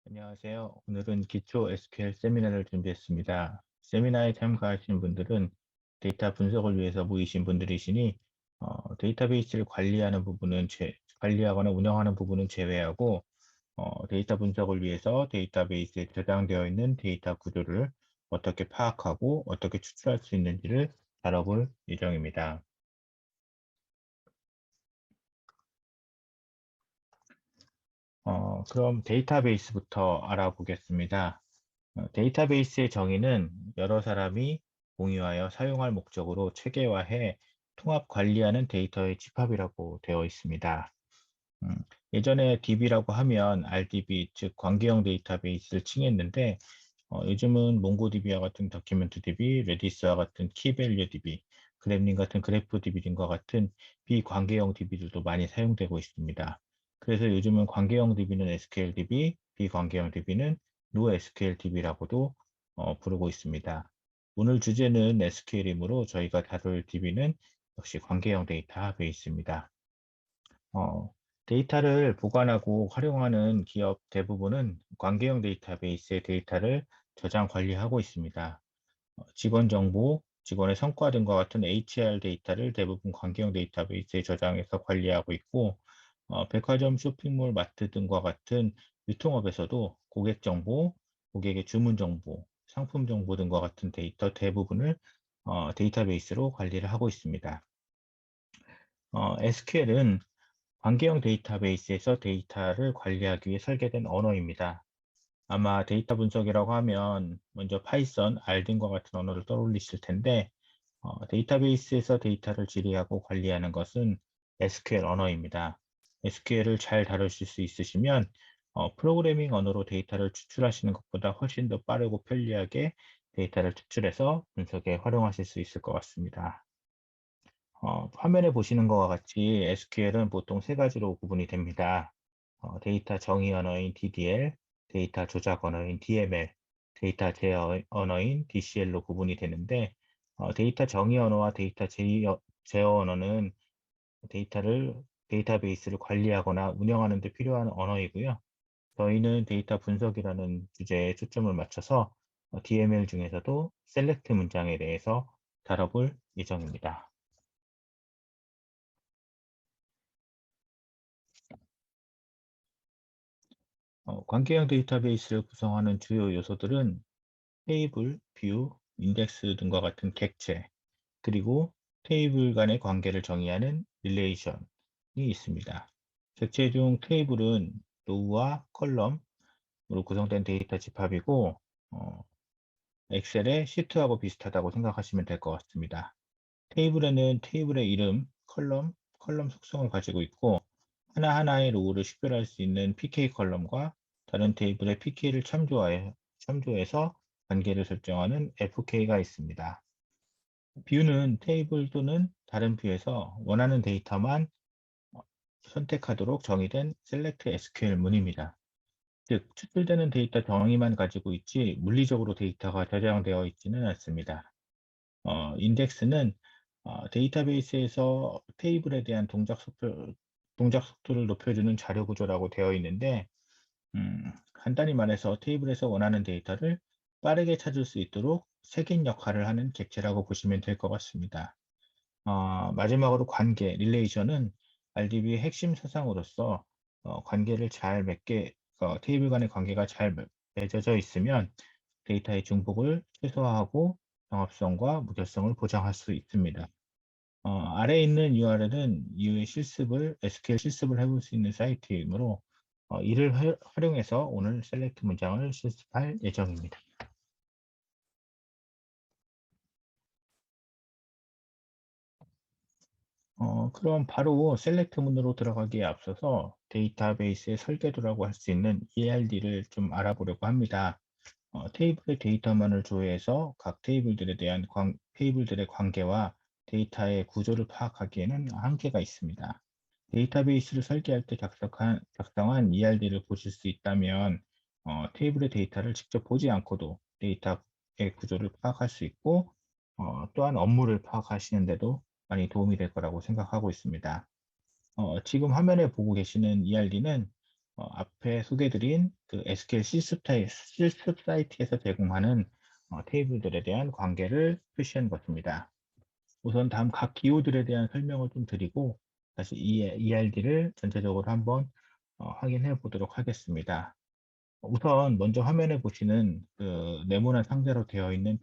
안녕하세요. 오늘은 기초 SQL 세미나를 준비했습니다. 세미나에 참가하신 분들은 데이터 분석을 위해서 모이신 분들이시니 데이터베이스를 관리하거나 운영하는 부분은 제외하고 데이터 분석을 위해서 데이터베이스에 저장되어 있는 데이터 구조를 어떻게 파악하고 어떻게 추출할 수 있는지를 다뤄볼 예정입니다. 그럼 데이터베이스부터 알아보겠습니다. 데이터베이스의 정의는 여러 사람이 공유하여 사용할 목적으로 체계화해 통합 관리하는 데이터의 집합이라고 되어 있습니다. 음, 예전에 DB라고 하면 RDB, 즉 관계형 데이터베이스를 칭했는데 요즘은 몽고DB와 같은 더큐멘트DB, 레디스와 같은 키밸류DB, 그래플링 같은 그래프DB 등과 같은 비관계형 DB들도 많이 사용되고 있습니다. 그래서 요즘은 관계형 DB는 SQLDB, 비관계형 DB는 NoSQLDB라고도 부르고 있습니다. 오늘 주제는 SQL이므로 저희가 다룰 DB는 역시 관계형 데이터베이스입니다. 어, 데이터를 보관하고 활용하는 기업 대부분은 관계형 데이터베이스의 데이터를 저장 관리하고 있습니다. 직원 정보, 직원의 성과 등과 같은 HR 데이터를 대부분 관계형 데이터베이스에 저장해서 관리하고 있고, 백화점, 쇼핑몰, 마트 등과 같은 유통업에서도 고객 정보, 고객의 주문 정보, 상품 정보 등과 같은 데이터 대부분을 데이터베이스로 관리를 하고 있습니다. SQL은 관계형 데이터베이스에서 데이터를 관리하기 위해 설계된 언어입니다. 아마 데이터 분석이라고 하면 먼저 파이썬, R 등과 같은 언어를 떠올리실 텐데 데이터베이스에서 데이터를 질의하고 관리하는 것은 SQL 언어입니다. SQL을 잘 다루실 수 있으시면 프로그래밍 언어로 데이터를 추출하시는 것보다 훨씬 더 빠르고 편리하게 데이터를 추출해서 분석에 활용하실 수 있을 것 같습니다. 화면에 보시는 것과 같이 SQL은 보통 세 가지로 구분이 됩니다. 데이터 정의 언어인 DDL, 데이터 조작 언어인 DML, 데이터 제어 언어인 DCL로 구분이 되는데, 데이터 정의 언어와 제어 언어는 데이터베이스를 관리하거나 운영하는 데 필요한 언어이고요. 저희는 데이터 분석이라는 주제에 초점을 맞춰서 DML 중에서도 셀렉트 문장에 대해서 다뤄볼 예정입니다. 관계형 데이터베이스를 구성하는 주요 요소들은 테이블, 뷰, 인덱스 등과 같은 객체, 그리고 테이블 간의 관계를 정의하는 릴레이션이 있습니다. 객체 중 테이블은 로우와 컬럼으로 구성된 데이터 집합이고, 엑셀의 시트하고 비슷하다고 생각하시면 될 것 같습니다. 테이블에는 테이블의 이름, 컬럼 속성을 가지고 있고, 하나하나의 로우를 식별할 수 있는 PK 컬럼과 다른 테이블의 PK를 참조해서 관계를 설정하는 FK가 있습니다. 뷰는 테이블 또는 다른 뷰에서 원하는 데이터만 어, 선택하도록 정의된 Select SQL 문입니다. 즉, 추출되는 데이터 정의만 가지고 있지 물리적으로 데이터가 저장되어 있지는 않습니다. 인덱스는 데이터베이스에서 테이블에 대한 동작 속도를 높여주는 자료 구조라고 되어 있는데, 간단히 말해서 테이블에서 원하는 데이터를 빠르게 찾을 수 있도록 색인 역할을 하는 객체라고 보시면 될 것 같습니다. 마지막으로 릴레이션은 RDB의 핵심 사상으로서 관계를 잘 테이블 간의 관계가 잘 맺어져 있으면 데이터의 중복을 최소화하고 정합성과 무결성을 보장할 수 있습니다. 아래에 있는 URL은 이후에 SQL 실습을 해볼 수 있는 사이트이므로 이를 활용해서 오늘 셀렉트 문장을 실습할 예정입니다. 그럼 바로 셀렉트 문으로 들어가기에 앞서서 데이터베이스의 설계도라고 할 수 있는 ERD를 좀 알아보려고 합니다. 테이블의 데이터만을 조회해서 각 테이블들의 관계와 데이터의 구조를 파악하기에는 한계가 있습니다. 데이터베이스를 설계할 때 작성한 ERD를 보실 수 있다면 테이블의 데이터를 직접 보지 않고도 데이터의 구조를 파악할 수 있고 또한 업무를 파악하시는데도 많이 도움이 될 거라고 생각하고 있습니다. 지금 화면에 보고 계시는 ERD는 앞에 소개드린 그 SQL 실습 사이트에서 제공하는 테이블들에 대한 관계를 표시한 것입니다. 우선 다음 각 기호들에 대한 설명을 좀 드리고 다시 ERD를 전체적으로 한번 확인해 보도록 하겠습니다. 우선 먼저 화면에 보시는 그 네모난 상태로 되어 있는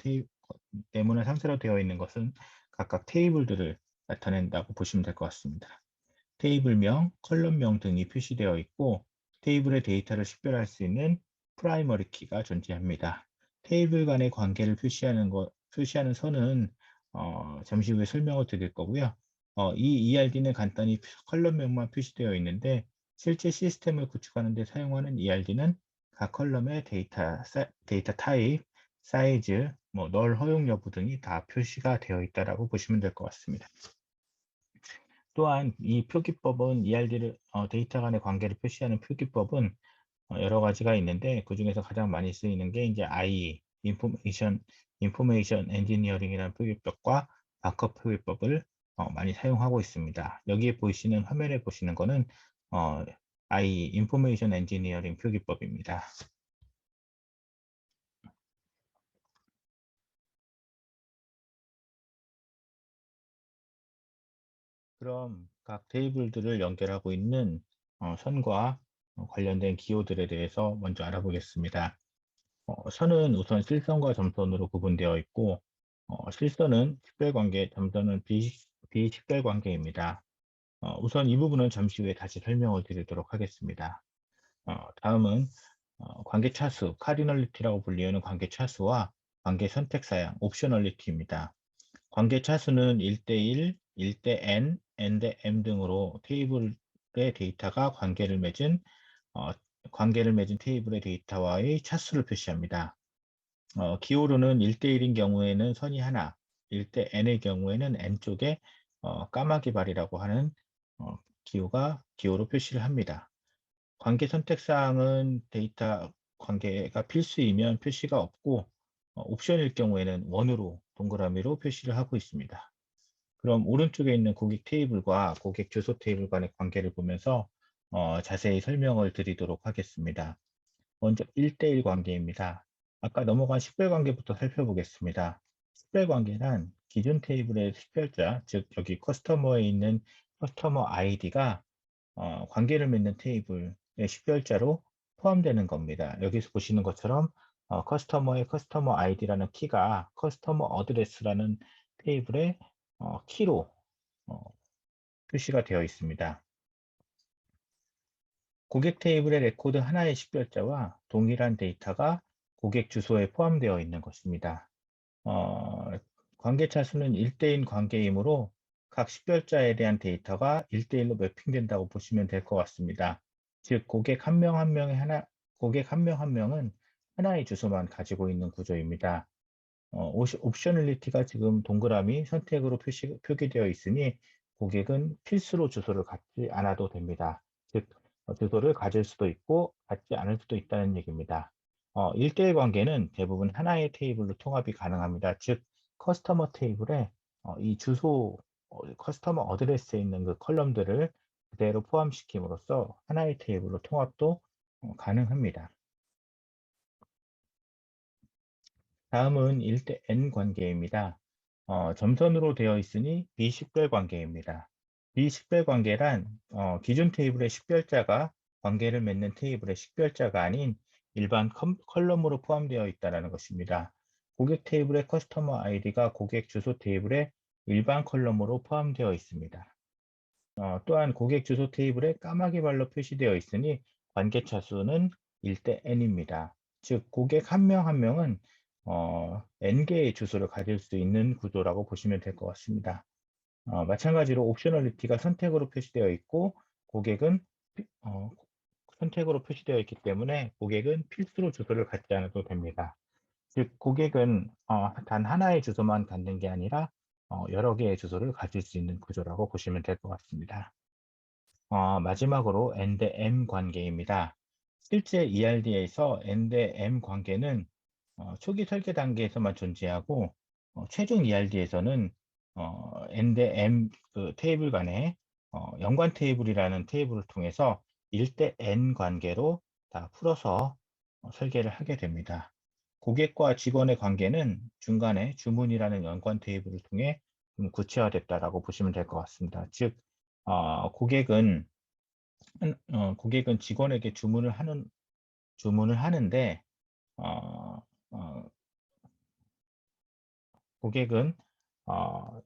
것은 각각 테이블들을 나타낸다고 보시면 될 것 같습니다. 테이블명, 컬럼명 등이 표시되어 있고 테이블의 데이터를 식별할 수 있는 프라이머리 키가 존재합니다. 테이블 간의 관계를 표시하는 선은 잠시 후에 설명을 드릴 거고요. 이 ERD는 간단히 컬럼명만 표시되어 있는데 실제 시스템을 구축하는 데 사용하는 ERD는 각 컬럼의 데이터 타입, 사이즈, 널 허용 여부 등이 다 표시가 되어 있다고 보시면 될 것 같습니다. 또한 이 표기법은 ERD를 데이터 간의 관계를 표시하는 표기법은 여러 가지가 있는데 그중에서 가장 많이 쓰이는 게 이제 IE, 인포메이션 엔지니어링이라는 표기법과 바커 표기법을 많이 사용하고 있습니다. 여기에 보이시는 화면에 보시는 거는 IE, 인포메이션 엔지니어링 표기법입니다. 그럼 각 테이블들을 연결하고 있는 선과 관련된 기호들에 대해서 먼저 알아보겠습니다. 선은 우선 실선과 점선으로 구분되어 있고 실선은 식별관계, 점선은 비식별관계입니다. 우선 이 부분은 잠시 후에 다시 설명을 드리도록 하겠습니다. 다음은 관계 차수, 카디널리티라고 불리우는 관계 차수와 관계 선택 사양, 옵셔널리티입니다. 관계 차수는 1대1, 1대 n대 m 등으로 테이블의 데이터가 어, 관계를 맺은 테이블의 데이터와의 차수를 표시합니다. 기호로는 1대1인 경우에는 선이 하나, 1대 n의 경우에는 n 쪽에 까마귀 발이라고 하는 기호로 표시를 합니다. 관계 선택 사항은 데이터 관계가 필수이면 표시가 없고 옵션일 경우에는 원으로 동그라미로 표시를 하고 있습니다. 그럼 오른쪽에 있는 고객 테이블과 고객 주소 테이블 간의 관계를 보면서 자세히 설명을 드리도록 하겠습니다. 먼저 1대1 관계입니다. 아까 넘어간 식별 관계부터 살펴보겠습니다. 식별 관계란 기존 테이블의 식별자, 즉 여기 커스터머에 있는 커스터머 아이디가 관계를 맺는 테이블의 식별자로 포함되는 겁니다. 여기서 보시는 것처럼 커스터머의 커스터머 아이디라는 키가 커스터머 어드레스라는 테이블의 키로 어, 표시가 되어 있습니다. 고객 테이블의 레코드 하나의 식별자와 동일한 데이터가 고객 주소에 포함되어 있는 것입니다. 어, 관계차 수는 1대1 관계이므로 각 식별자에 대한 데이터가 1대1로 매핑된다고 보시면 될 것 같습니다. 즉, 고객 한 명 한 명은 하나의 주소만 가지고 있는 구조입니다. 옵셔널리티가 지금 동그라미 선택으로 표기되어 있으니 고객은 필수로 주소를 갖지 않아도 됩니다. 즉, 주소를 가질 수도 있고 갖지 않을 수도 있다는 얘기입니다. 1대1 관계는 대부분 하나의 테이블로 통합이 가능합니다. 즉, 커스터머 테이블에 이 커스터머 어드레스에 있는 그 컬럼들을 그대로 포함시킴으로써 하나의 테이블로 통합도 가능합니다. 다음은 1대 n 관계입니다. 점선으로 되어 있으니 비식별 관계입니다. 비식별 관계란 기존 테이블의 식별자가 관계를 맺는 테이블의 식별자가 아닌 일반 컬럼으로 포함되어 있다는 것입니다. 고객 테이블의 커스터머 아이디가 고객 주소 테이블의 일반 컬럼으로 포함되어 있습니다. 또한 고객 주소 테이블에 까마귀 발로 표시되어 있으니 관계차 수는 1대 n입니다. 즉, 고객 한 명 한 명은 n개의 주소를 가질 수 있는 구조라고 보시면 될 것 같습니다. 마찬가지로 옵셔널리티가 선택으로 표시되어 있고 고객은 선택으로 표시되어 있기 때문에 고객은 필수로 주소를 갖지 않아도 됩니다. 즉, 고객은 단 하나의 주소만 갖는 게 아니라 여러 개의 주소를 가질 수 있는 구조라고 보시면 될 것 같습니다. 마지막으로 n 대 m 관계입니다. 실제 ERD에서 n 대 m 관계는 초기 설계 단계에서만 존재하고 최종 ERD에서는 n 대 m 그 테이블 간의 연관 테이블이라는 테이블을 통해서 1대 N 관계로 다 풀어서 설계를 하게 됩니다. 고객과 직원의 관계는 중간에 주문이라는 연관 테이블을 통해 좀 구체화됐다라고 보시면 될 것 같습니다. 즉, 고객은 고객은 직원에게 주문을 하는데, 어, 어, 고객은 어,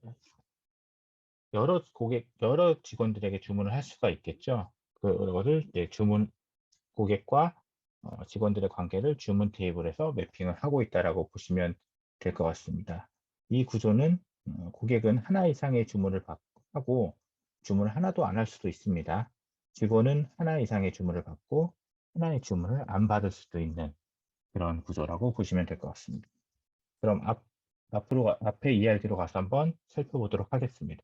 여러 직원들에게 주문을 할 수가 있겠죠. 그거를 이제 고객과 직원들의 관계를 주문 테이블에서 매핑을 하고 있다라고 보시면 될 것 같습니다. 이 구조는 고객은 하나 이상의 하고 주문을 하나도 안 할 수도 있습니다. 직원은 하나 이상의 주문을 받고 하나의 주문을 안 받을 수도 있는 그런 구조라고 보시면 될 것 같습니다. 그럼 앞에 이야기로 가서 한번 살펴보도록 하겠습니다.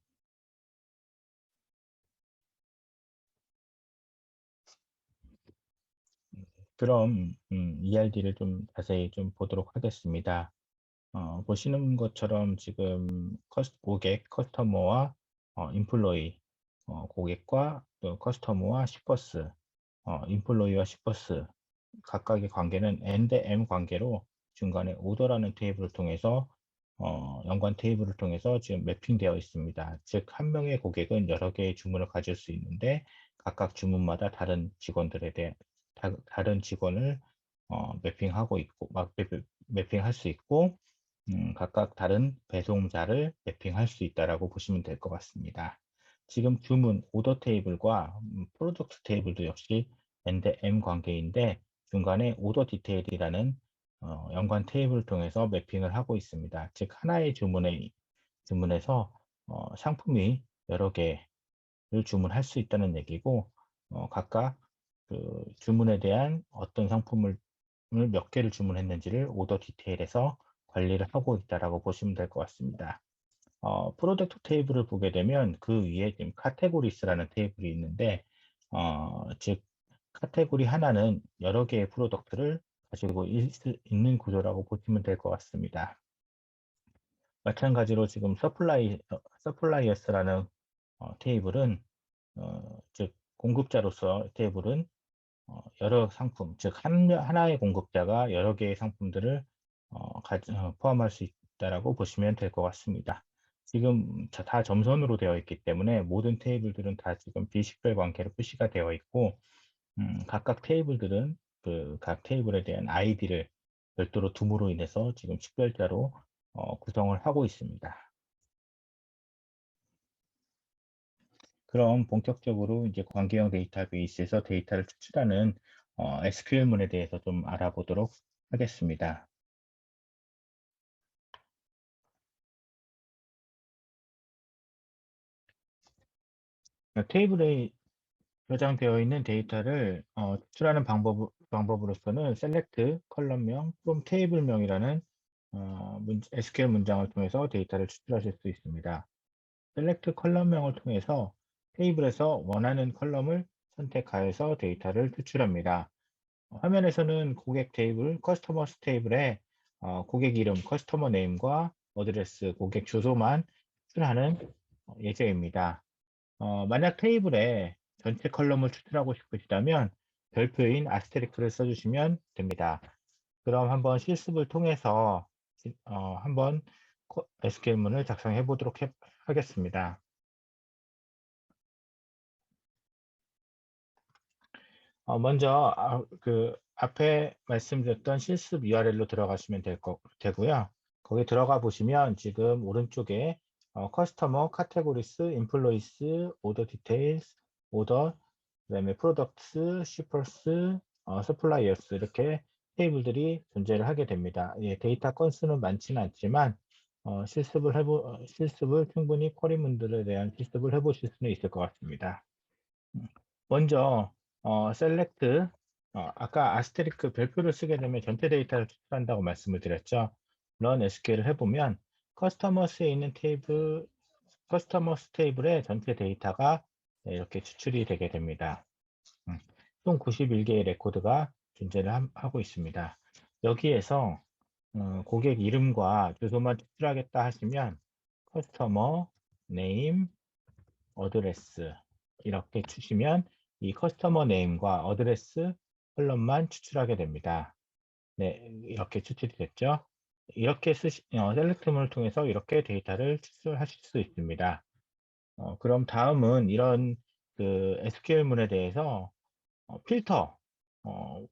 그럼 ERD를 좀 자세히 좀 보도록 하겠습니다. 보시는 것처럼 지금 고객, 커스터머와 인플로이, 고객과 또 커스터머와 시퍼스, 인플로이와 시퍼스 각각의 관계는 N 대 M 관계로 중간에 오더라는 테이블을 통해서 연관 테이블을 통해서 지금 매핑되어 있습니다. 즉, 한 명의 고객은 여러 개의 주문을 가질 수 있는데 각각 주문마다 다른 직원을 매핑하고 있고 매핑할 수 있고 각각 다른 배송자를 매핑할 수 있다라고 보시면 될 것 같습니다. 지금 주문 오더 테이블과 프로덕트 테이블도 역시 N 대 M 관계인데 중간에 오더 디테일이라는 연관 테이블을 통해서 매핑을 하고 있습니다. 즉 하나의 주문에서 상품이 여러 개를 주문할 수 있다는 얘기고 각각 그 주문에 대한 어떤 상품을 몇 개를 주문했는지를 오더 디테일에서 관리를 하고 있다라고 보시면 될 것 같습니다. 프로덕트 테이블을 보게 되면 그 위에 지금 카테고리스라는 테이블이 있는데, 즉 카테고리 하나는 여러 개의 프로덕트를 가지고 있는 구조라고 보시면 될 것 같습니다. 마찬가지로 지금 서플라이어스라는 테이블은 즉 공급자로서 테이블은 여러 상품, 즉 하나의 공급자가 여러 개의 상품들을 포함할 수 있다라고 보시면 될 것 같습니다. 지금 다 점선으로 되어 있기 때문에 모든 테이블들은 다 지금 비식별 관계로 표시가 되어 있고 각각 테이블들은 그 각 테이블에 대한 아이디를 별도로 둠으로 인해서 지금 식별자로 구성을 하고 있습니다. 그럼 본격적으로 이제 관계형 데이터베이스에서 데이터를 추출하는 SQL문에 대해서 좀 알아보도록 하겠습니다. 테이블에 저장되어 있는 데이터를 추출하는 방법으로서는 select 컬럼명 from 테이블명이라는 SQL 문장을 통해서 데이터를 추출하실 수 있습니다. select 컬럼명을 통해서 테이블에서 원하는 컬럼을 선택하여서 데이터를 추출합니다. 화면에서는 고객 테이블, 커스터머스 테이블에 고객 이름, 커스터머 네임과 어드레스, 고객 주소만 추출하는 예제입니다. 만약 테이블에 전체 컬럼을 추출하고 싶으시다면 별표인 아스테리크를 써주시면 됩니다. 그럼 한번 실습을 통해서 한번 SQL문을 작성해 보도록 하겠습니다. 먼저 그 앞에 말씀드렸던 실습 URL로 들어가시면 되고요. 거기 들어가 보시면 지금 오른쪽에 커스터머, 카테고리스, 인플로이스, 오더 디테일스, 오더, 그다음에 프로덕트스, shippers, 서플라이어스 이렇게 테이블들이 존재를 하게 됩니다. 예, 데이터 건수는 많지는 않지만 실습을 충분히 쿼리문들에 대한 실습을 해보실 수는 있을 것 같습니다. 먼저 셀렉트 아까 아스테리크 별표를 쓰게 되면 전체 데이터를 추출한다고 말씀을 드렸죠. run SQL을 해보면 커스터머스에 있는 커스터머스 테이블의 전체 데이터가 이렇게 추출이 되게 됩니다. 총 91개의 레코드가 존재를 하고 있습니다. 여기에서 고객 이름과 주소만 추출하겠다 하시면 커스터머 네임 어드레스 이렇게 주시면 이 커스터머 네임과 어드레스 컬럼만 추출하게 됩니다. 네, 이렇게 추출이 됐죠. 이렇게 셀렉트문을 통해서 이렇게 데이터를 추출하실 수 있습니다. 그럼 다음은 이런 그 SQL문에 대해서 필터,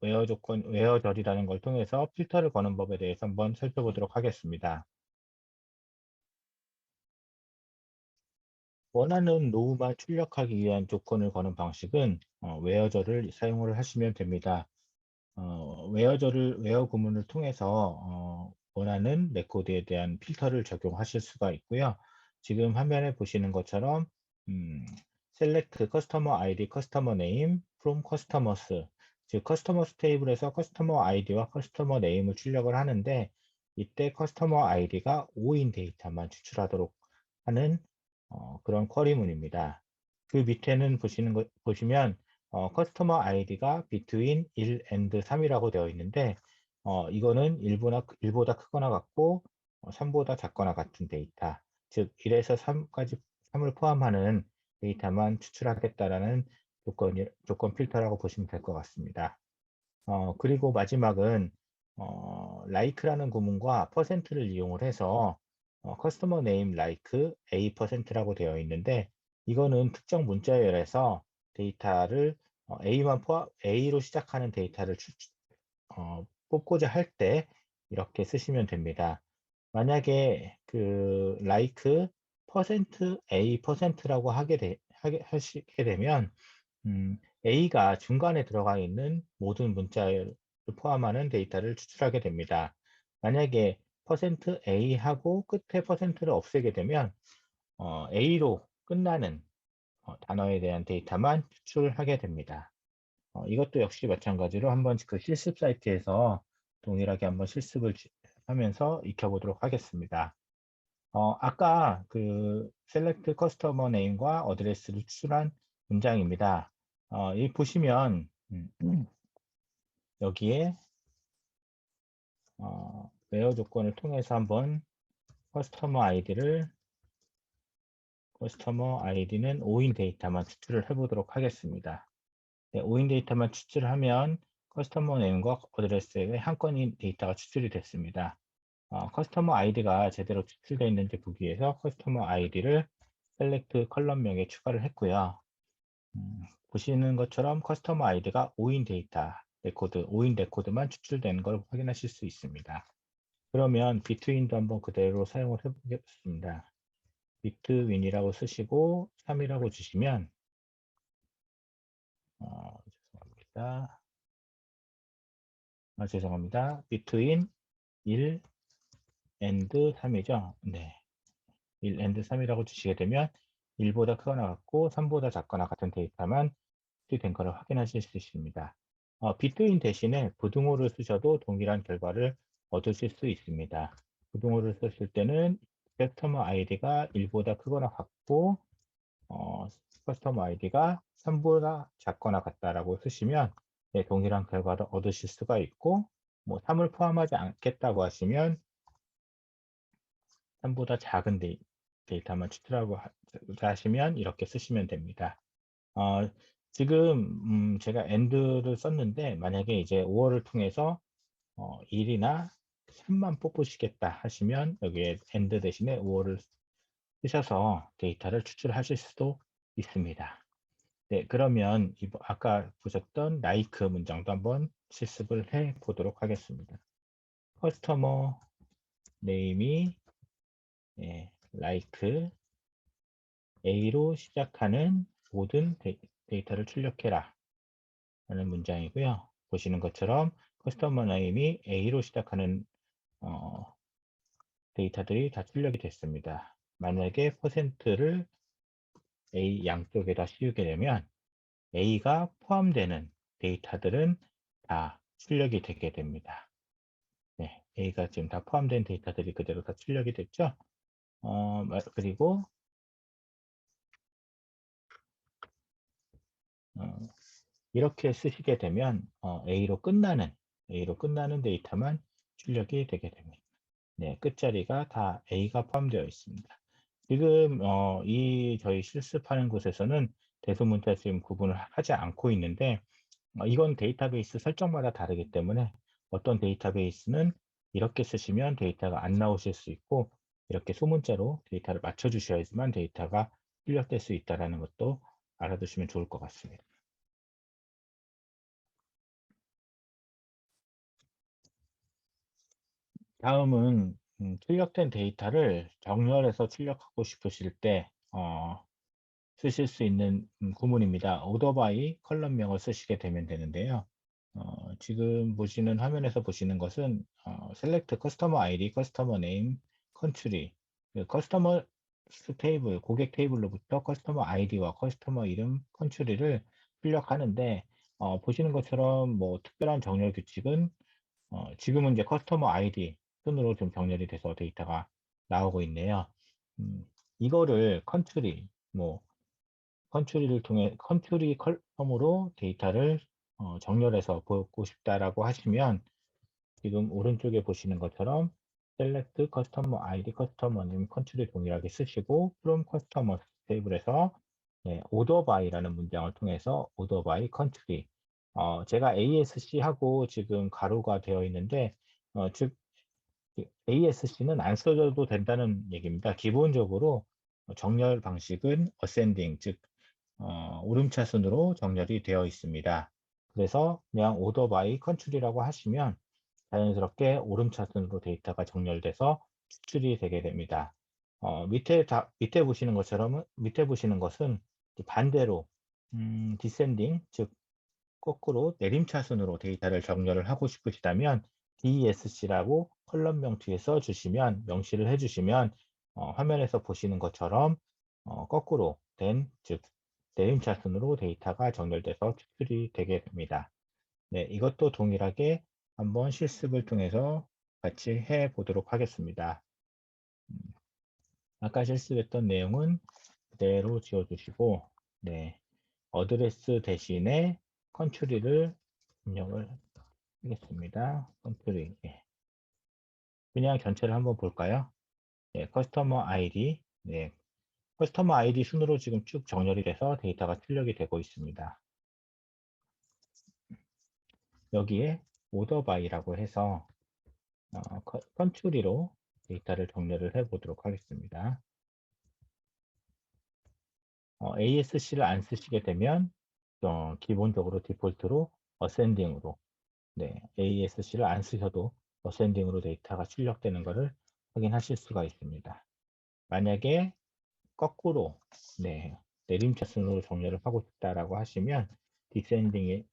웨어절이라는 걸 통해서 필터를 거는 법에 대해서 한번 살펴보도록 하겠습니다. 원하는 로우만 출력하기 위한 조건을 거는 방식은 웨어절을 사용을 하시면 됩니다. 웨어 구문을 통해서 원하는 레코드에 대한 필터를 적용하실 수가 있고요. 지금 화면에 보시는 것처럼 음, select customer ID, customer name from customers, 즉 customers 테이블에서 customer ID와 customer name을 출력을 하는데, 이때 customer ID가 5인 데이터만 추출하도록 하는 그런 쿼리문입니다. 그 밑에는 보시면 커스터머 아이디가 between 1 and 3이라고 되어 있는데, 이거는 1보다 크거나 같고 3보다 작거나 같은 데이터, 즉 1에서 3을 포함하는 데이터만 추출하겠다라는 조건 필터라고 보시면 될 것 같습니다. 그리고 마지막은 like라는 구문과 %를 이용을 해서 customer name like A%라고 되어 있는데, 이거는 특정 문자열에서 데이터를 A로 시작하는 데이터를 뽑고자 할 때 이렇게 쓰시면 됩니다. 만약에 그 like %A%라고 하시게 되면 A가 중간에 들어가 있는 모든 문자를 포함하는 데이터를 추출하게 됩니다. 만약에 %A하고 끝에 %를 없애게 되면 A로 끝나는 단어에 대한 데이터만 추출하게 됩니다. 이것도 역시 마찬가지로 한번 그 실습 사이트에서 동일하게 한번 실습을 하면서 익혀보도록 하겠습니다. 아까 그 select customer name과 어드레스를 추출한 문장입니다. 이 보시면 여기에 where 조건을 통해서 한번 커스터머 아이디는 5인 데이터만 추출을 해보도록 하겠습니다. 네, 5인 데이터만 추출하면 커스터머 네임과 어드레스에 한 건의 데이터가 추출이 됐습니다. 커스터머 아이디가 제대로 추출되어 있는지 보기 위해서 커스터머 아이디를 셀렉트 컬럼명에 추가를 했고요. 보시는 것처럼 커스터머 아이디가 5인 레코드, 5인 레코드만 추출되는 걸 확인하실 수 있습니다. 그러면 비트윈도 한번 그대로 사용을 해보겠습니다. 비트윈이라고 쓰시고 3이라고 주시면 죄송합니다. 죄송합니다. 비트윈 1 and 3이죠. 네. 1 and 3이라고 주시게 되면 1보다 크거나 같고 3보다 작거나 같은 데이터만 된 것을 확인하실 수 있습니다. 비트윈 대신에 부등호를 쓰셔도 동일한 결과를 얻으실 수 있습니다. 부등호를 썼을 때는 커스터머 아이디가 1보다 크거나 같고 커스터머 아이디가 3보다 작거나 같다라고 쓰시면 네, 동일한 결과를 얻으실 수가 있고, 뭐 3을 포함하지 않겠다고 하시면 3보다 작은 데이터만 추출하고 하시면 이렇게 쓰시면 됩니다. 지금 제가 AND를 썼는데, 만약에 이제 5월을 통해서 1이나 3만 뽑으시겠다 하시면 여기에 AND 대신에 5월을 쓰셔서 데이터를 추출하실 수도 있습니다. 네, 그러면 아까 보셨던 like 문장도 한번 실습을 해 보도록 하겠습니다. 커스터머 네임이 like A로 시작하는 모든 데이터를 출력해라 라는 문장이고요. 보시는 것처럼 커스터머 네임이 A로 시작하는 데이터들이 다 출력이 됐습니다. 만약에 %를 A 양쪽에다 씌우게 되면 A가 포함되는 데이터들은 다 출력이 되게 됩니다. 네, A가 지금 다 포함된 데이터들이 그대로 다 출력이 됐죠. 그리고 이렇게 쓰시게 되면 A로 끝나는 데이터만 출력이 되게 됩니다. 네, 끝자리가 다 A가 포함되어 있습니다. 지금 이 저희 실습하는 곳에서는 대소문자 지금 구분을 하지 않고 있는데, 이건 데이터베이스 설정마다 다르기 때문에 어떤 데이터베이스는 이렇게 쓰시면 데이터가 안 나오실 수 있고, 이렇게 소문자로 데이터를 맞춰 주셔야지만 데이터가 출력될 수 있다는 것도 알아두시면 좋을 것 같습니다. 다음은 출력된 데이터를 정렬해서 출력하고 싶으실 때 쓰실 수 있는 구문입니다. order by 컬럼명을 쓰시게 되면 되는데요. 지금 보시는 화면에서 보시는 것은 select customer ID, customer name, country, 그 커스터머 테이블, 고객 테이블로부터 커스터머 아이디와 커스터머 이름, 컨트리를 출력하는데, 보시는 것처럼 뭐 특별한 정렬 규칙은 지금은 이제 커스터머 아이디 순으로 좀 정렬이 돼서 데이터가 나오고 있네요. 이거를 컨트리, 뭐 컨트리를 통해 컨트리 컬럼으로 데이터를 정렬해서 보고 싶다라고 하시면, 지금 오른쪽에 보시는 것처럼 select customer ID, customer name, country 동일하게 쓰시고 from customers 테이블에서 order by라는 문장을 통해서 order by country, 제가 ASC 하고 지금 가로가 되어 있는데, 즉 ASC는 안 써줘도 된다는 얘기입니다. 기본적으로 정렬 방식은 ascending, 즉 오름차순으로 정렬이 되어 있습니다. 그래서 그냥 order by country라고 하시면 자연스럽게 오름차순으로 데이터가 정렬돼서 추출이 되게 됩니다. 밑에 보시는 것은 반대로 descending, 즉 거꾸로 내림차순으로 데이터를 정렬을 하고 싶으시다면 DESC라고 컬럼명 뒤에 써주시면, 명시를 해주시면 화면에서 보시는 것처럼 거꾸로 된, 즉 내림차순으로 데이터가 정렬돼서 추출이 되게 됩니다. 네, 이것도 동일하게 한번 실습을 통해서 같이 해 보도록 하겠습니다. 아까 실습했던 내용은 그대로 지워주시고, 네, 어드레스 대신에 컨트리를 입력을 하겠습니다. 컨트리. 예. 그냥 전체를 한번 볼까요? 네, 커스터머 아이디. 네, 커스터머 아이디 순으로 지금 쭉 정렬이 돼서 데이터가 출력이 되고 있습니다. 여기에 오더 바이라고 해서 컨트리로 데이터를 정렬을 해 보도록 하겠습니다. ASC를 안 쓰시게 되면 기본적으로 디폴트로 어센딩으로, 네, ASC를 안 쓰셔도 어센딩으로 데이터가 출력되는 것을 확인하실 수가 있습니다. 만약에 거꾸로, 네, 내림차순으로 정렬을 하고 싶다라고 하시면 디센딩인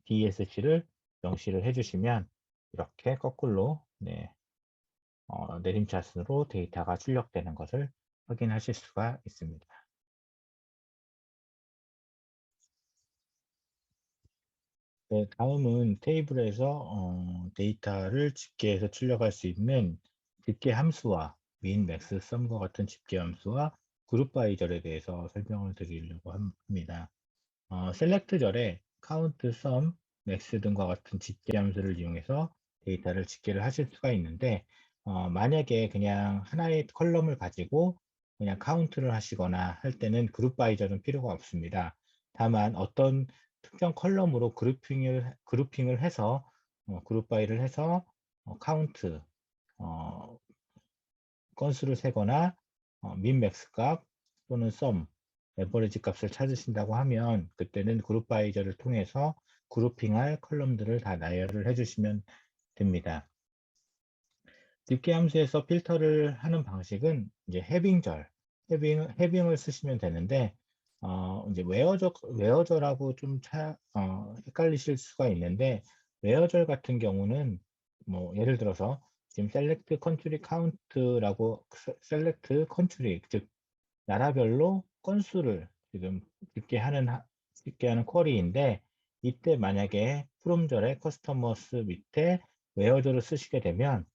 DSC를 명시를 해주시면 이렇게 거꾸로, 네, 내림차순으로 데이터가 출력되는 것을 확인하실 수가 있습니다. 네, 다음은 테이블에서 데이터를 집계해서 출력할 수 있는 집계 함수와 min, max, sum과 같은 집계 함수와 그룹 바이절에 대해서 설명을 드리려고 합니다. 셀렉트 절에 count, sum, max 등과 같은 집계 함수를 이용해서 데이터를 집계를 하실 수가 있는데, 만약에 그냥 하나의 컬럼을 가지고 그냥 카운트를 하시거나 할 때는 그룹 바이절은 필요가 없습니다. 다만 어떤 특정 컬럼으로 그룹핑을 해서 그룹 바이를 해서 카운트, 건수를 세거나 민 맥스 값 또는 썸, 에버리지 값을 찾으신다고 하면, 그때는 그룹 바이저를 통해서 그룹핑할 컬럼들을 다 나열을 해주시면 됩니다. 집계 함수에서 필터를 하는 방식은 이제 해빙을 쓰시면 되는데, 이제 웨어절하고 좀 헷갈리실 수가 있는데, 웨어절 같은 경우는 뭐 예를 들어서 지금 select country count라고 select country, 즉 나라별로 건수를 지금 집계하는 쿼리인데, 이때 만약에 from절에 customers 밑에 웨어절을 쓰시게 되면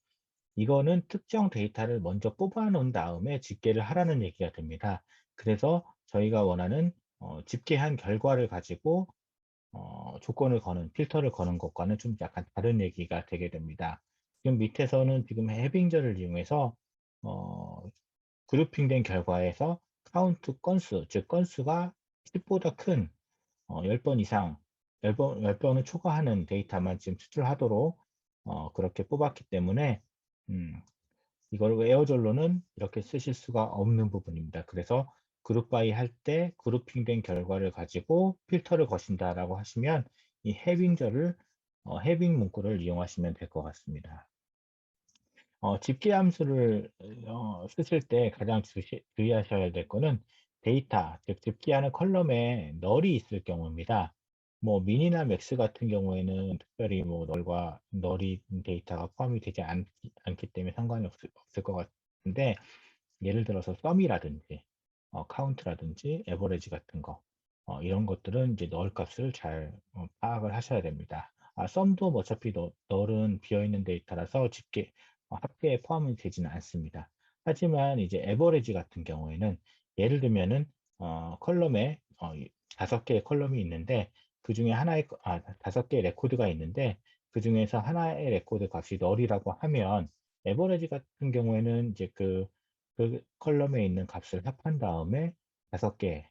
이거는 특정 데이터를 먼저 뽑아 놓은 다음에 집계를 하라는 얘기가 됩니다. 그래서 저희가 원하는 집계한 결과를 가지고 조건을 거는, 필터를 거는 것과는 좀 약간 다른 얘기가 되게 됩니다. 지금 밑에서는 지금 해빙절을 이용해서 어, 그룹핑된 결과에서 카운트 건수, 즉 건수가 10보다 큰 10번 이상, 10번을 초과하는 데이터만 지금 추출하도록 그렇게 뽑았기 때문에 음, 이걸 에어졸로는 이렇게 쓰실 수가 없는 부분입니다. 그래서 그룹 바이 할 때 그룹핑된 결과를 가지고 필터를 거신다라고 하시면 이 해빙절을 해빙 문구를 이용하시면 될 것 같습니다. 집계 함수를 쓰실 때 가장 주의하셔야 될 거는 데이터, 즉 집계하는 컬럼에 널이 있을 경우입니다. 뭐 민이나 맥스 같은 경우에는 특별히 뭐 널과 널이 데이터가 포함이 되지 않기 때문에 상관이 없을 것 같은데, 예를 들어서 썸이라든지 카운트라든지 에버리지 같은 거, 이런 것들은 이제 널 값을 잘 파악을 하셔야 됩니다. 썸도 뭐 어차피 널은 비어있는 데이터라서 집계 합계에 포함이 되지는 않습니다. 하지만 이제 에버리지 같은 경우에는 예를 들면은 컬럼에 5개의 컬럼이 있는데 그 중에 하나의 5개의 레코드가 있는데 그 중에서 하나의 레코드 값이 널이라고 하면 에버리지 같은 경우에는 이제 그 컬럼에 있는 값을 합한 다음에 5개의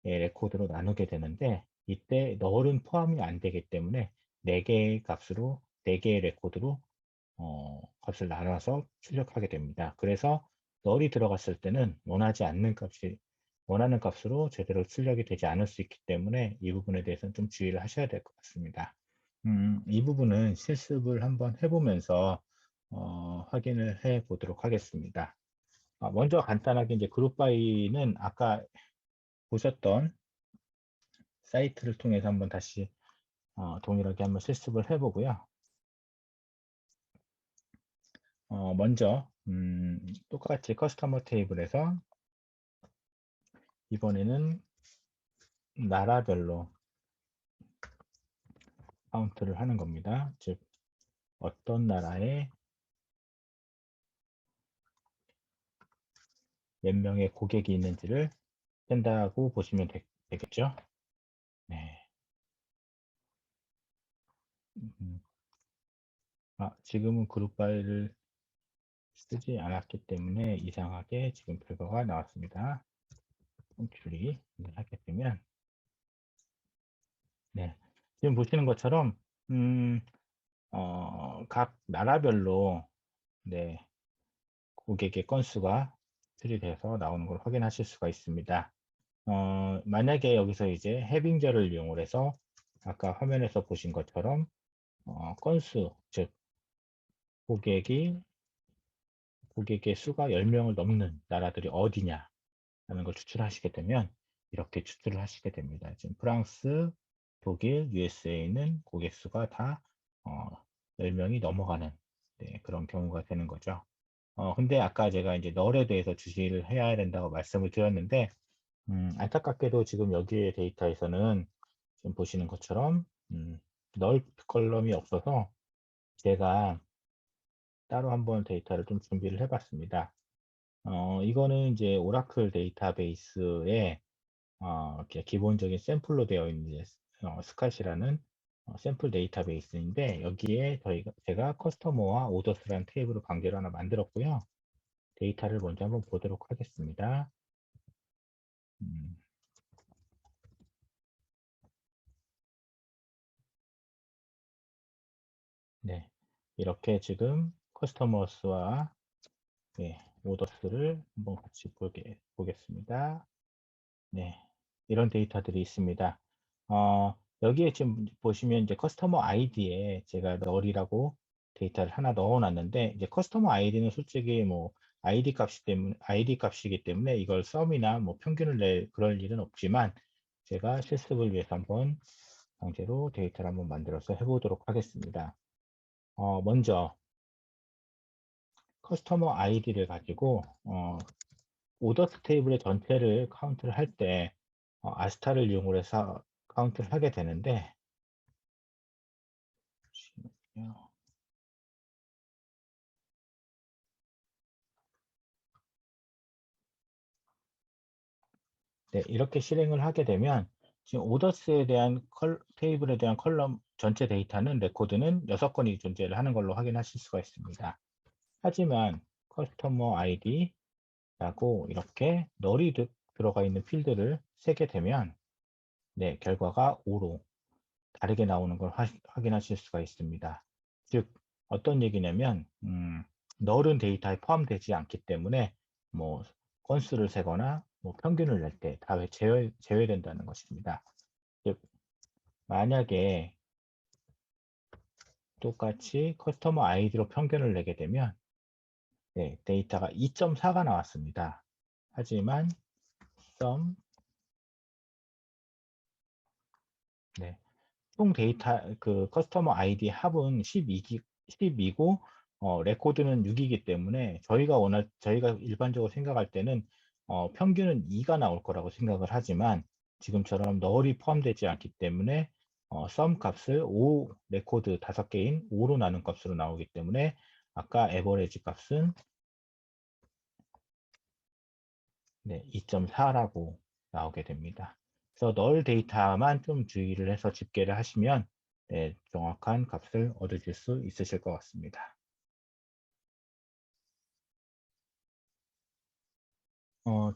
레코드로 나누게 되는데 이때 널은 포함이 안 되기 때문에 4개의 값으로 4개의 레코드로 값을 나눠서 출력하게 됩니다. 그래서 널이 들어갔을 때는 원하는 값으로 제대로 출력이 되지 않을 수 있기 때문에 이 부분에 대해서는 좀 주의를 하셔야 될 것 같습니다. 이 부분은 실습을 한번 해보면서 확인을 해 보도록 하겠습니다. 먼저 간단하게 이제 그룹 바이는 아까 보셨던 사이트를 통해서 한번 다시 동일하게 한번 실습을 해보고요. 먼저 똑같이 커스터머 테이블에서 이번에는 나라별로 카운트를 하는 겁니다. 즉 어떤 나라에 몇 명의 고객이 있는지를 뺀다고 보시면 되겠죠. 네. 음, 지금은 그룹 바이를 쓰지 않았기 때문에 이상하게 지금 결과가 나왔습니다. 홈큐리 하게 되면 네. 지금 보시는 것처럼 음, 각 나라별로 네, 고객의 건수가 추출돼서 나오는 걸 확인하실 수가 있습니다. 만약에 여기서 이제 해빙절을 이용을 해서 아까 화면에서 보신 것처럼 건수, 즉 고객이 고객의 수가 10명을 넘는 나라들이 어디냐 하는 걸 추출하시게 되면 이렇게 추출을 하시게 됩니다. 지금 프랑스, 독일, USA는 고객 수가 다 10명이 넘어가는 그런 경우가 되는 거죠. 근데 아까 제가 이제 널에 대해서 주시를 해야 된다고 말씀을 드렸는데 안타깝게도 지금 여기에 데이터에서는 지금 보시는 것처럼 널 컬럼이 없어서 제가 따로 한번 데이터를 좀 준비를 해봤습니다. 이거는 이제 오라클 데이터베이스에 이렇게 기본적인 샘플로 되어 있는 스캇이라는 샘플 데이터베이스인데 여기에 제가 커스터머와 오더스라는 테이블을 강제로 하나 만들었고요. 데이터를 먼저 한번 보도록 하겠습니다. 음, 네, 이렇게 지금 커스터머스와 오더스를 한번 같이 보겠습니다. 네, 이런 데이터들이 있습니다. 여기에 지금 보시면 이제 커스터머 아이디에 제가 널이라고 데이터를 하나 넣어놨는데 이제 커스터머 아이디는 솔직히 뭐 아이디 값이기 때문에 이걸 썸이나 뭐 평균을 그럴 일은 없지만 제가 실습을 위해서 한번 강제로 데이터를 한번 만들어서 해보도록 하겠습니다. 먼저 커스터머 아이디를 가지고 오더스 테이블의 전체를 카운트를 할 때 아스타를 이용을 해서 카운트를 하게 되는데 잠시만요. 네, 이렇게 실행을 하게 되면 지금 오더스에 대한 테이블에 대한 컬럼 전체 데이터는 레코드는 6건이 존재를 하는 걸로 확인하실 수가 있습니다. 하지만 커스터머 아이디 라고 이렇게 널이 들어가 있는 필드를 세게 되면 네, 결과가 O로 다르게 나오는 걸 확인하실 수가 있습니다. 즉, 어떤 얘기냐면, 널은 데이터에 포함되지 않기 때문에, 뭐, 건수를 세거나, 뭐, 평균을 낼 때 다 제외된다는 것입니다. 즉, 만약에 똑같이 커스터머 아이디로 평균을 내게 되면, 네, 데이터가 2.4가 나왔습니다. 하지만, sum, 네, 총 데이터 그 커스터머 아이디 합은 12고 레코드는 6이기 때문에 저희가 일반적으로 생각할 때는 평균은 2가 나올 거라고 생각을 하지만 지금처럼 널이 포함되지 않기 때문에 sum 값을 5 레코드 5개인 5로 나눈 값으로 나오기 때문에 아까 에버리지 값은 네, 2.4라고 나오게 됩니다. 그래서 널 데이터만 좀 주의를 해서 집계를 하시면 네, 정확한 값을 얻으실 수 있으실 것 같습니다.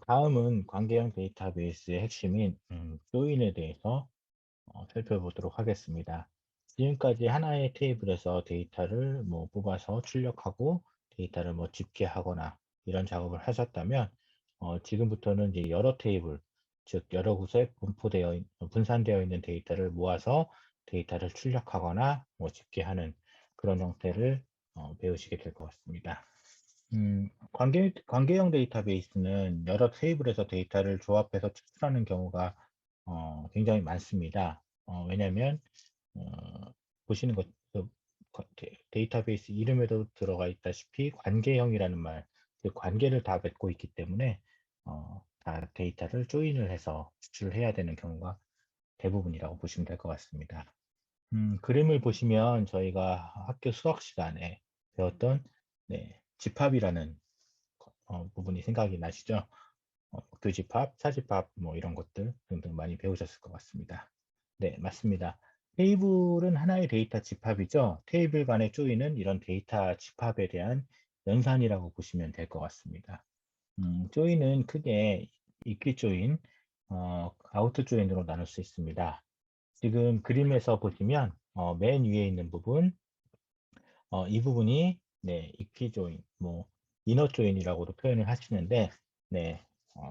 다음은 관계형 데이터베이스의 핵심인 조인에 대해서 살펴보도록 하겠습니다. 지금까지 하나의 테이블에서 데이터를 뭐 뽑아서 출력하고 데이터를 뭐 집계하거나 이런 작업을 하셨다면 지금부터는 이제 여러 테이블, 즉 여러 곳에 분산되어 있는 데이터를 모아서 데이터를 출력하거나 뭐 집계하는 그런 형태를 배우시게 될 것 같습니다. 관계형 데이터베이스는 여러 테이블에서 데이터를 조합해서 추출하는 경우가 굉장히 많습니다. 왜냐하면 보시는 것, 데이터베이스 이름에도 들어가 있다시피 관계형이라는 말, 그 관계를 다 맺고 있기 때문에 다 데이터를 조인을 해서 추출을 해야 되는 경우가 대부분이라고 보시면 될 것 같습니다. 그림을 보시면 저희가 학교 수학 시간에 배웠던 네, 집합이라는 부분이 생각이 나시죠? 교집합, 차집합 뭐 이런 것들 등등 많이 배우셨을 것 같습니다. 네, 맞습니다. 테이블은 하나의 데이터 집합이죠. 테이블 간에 조이는 이런 데이터 집합에 대한 연산이라고 보시면 될 것 같습니다. 조인은 크게 이퀴 조인, 아우터 조인으로 나눌 수 있습니다. 지금 그림에서 보시면 맨 위에 있는 부분, 이 부분이 네, 이퀴 조인, 뭐 이너 조인이라고도 표현을 하시는데, 네,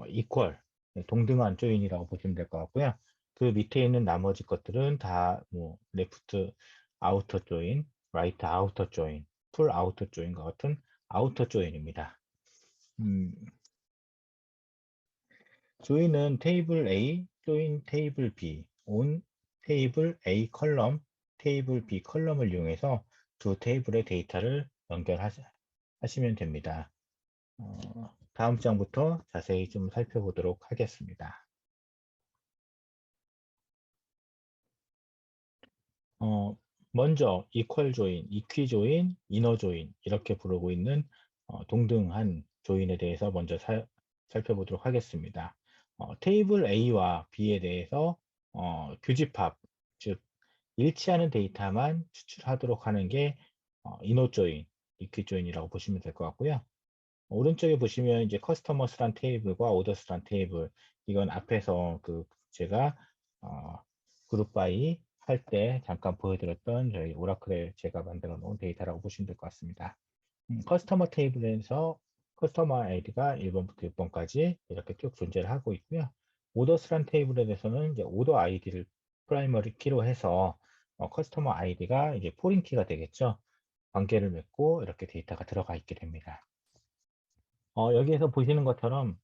이퀄, 동등한 조인이라고 보시면 될 것 같고요. 그 밑에 있는 나머지 것들은 다 뭐 레프트 아우터 조인, 라이트 아우터 조인, 풀 아우터 조인과 같은 아우터 조인입니다. 음, 조인은 테이블 A, 조인 테이블 B, 온 테이블 A 컬럼, 테이블 B 컬럼을 이용해서 두 테이블의 데이터를 연결하시면 됩니다. 다음 장부터 자세히 좀 살펴보도록 하겠습니다. 먼저 equal join, equi join, inner join 이렇게 부르고 있는 동등한 조인에 대해서 먼저 살펴보도록 하겠습니다. 테이블 A와 B에 대해서 교집합, 즉 일치하는 데이터만 추출하도록 하는 게 inner join, equi join이라고 보시면 될 것 같고요. 오른쪽에 보시면 이제 커스터머스란 테이블과 오더스란 테이블 이건 앞에서 그 제가 어, 그룹 바이 할 때 잠깐 보여드렸던 저희 오라클에 제가 만들어 놓은 데이터라고 보시면 될 것 같습니다. 커스터머 테이블에서 커스터머 아이디가 1번부터 6번까지 이렇게 쭉 존재를 하고 있고요. 오더스란 테이블에 대해서는 이제 오더 아이디를 프라이머리 키로 해서 커스터머 아이디가 이제 포린 키가 되겠죠. 관계를 맺고 이렇게 데이터가 들어가 있게 됩니다. 여기에서 보시는 것처럼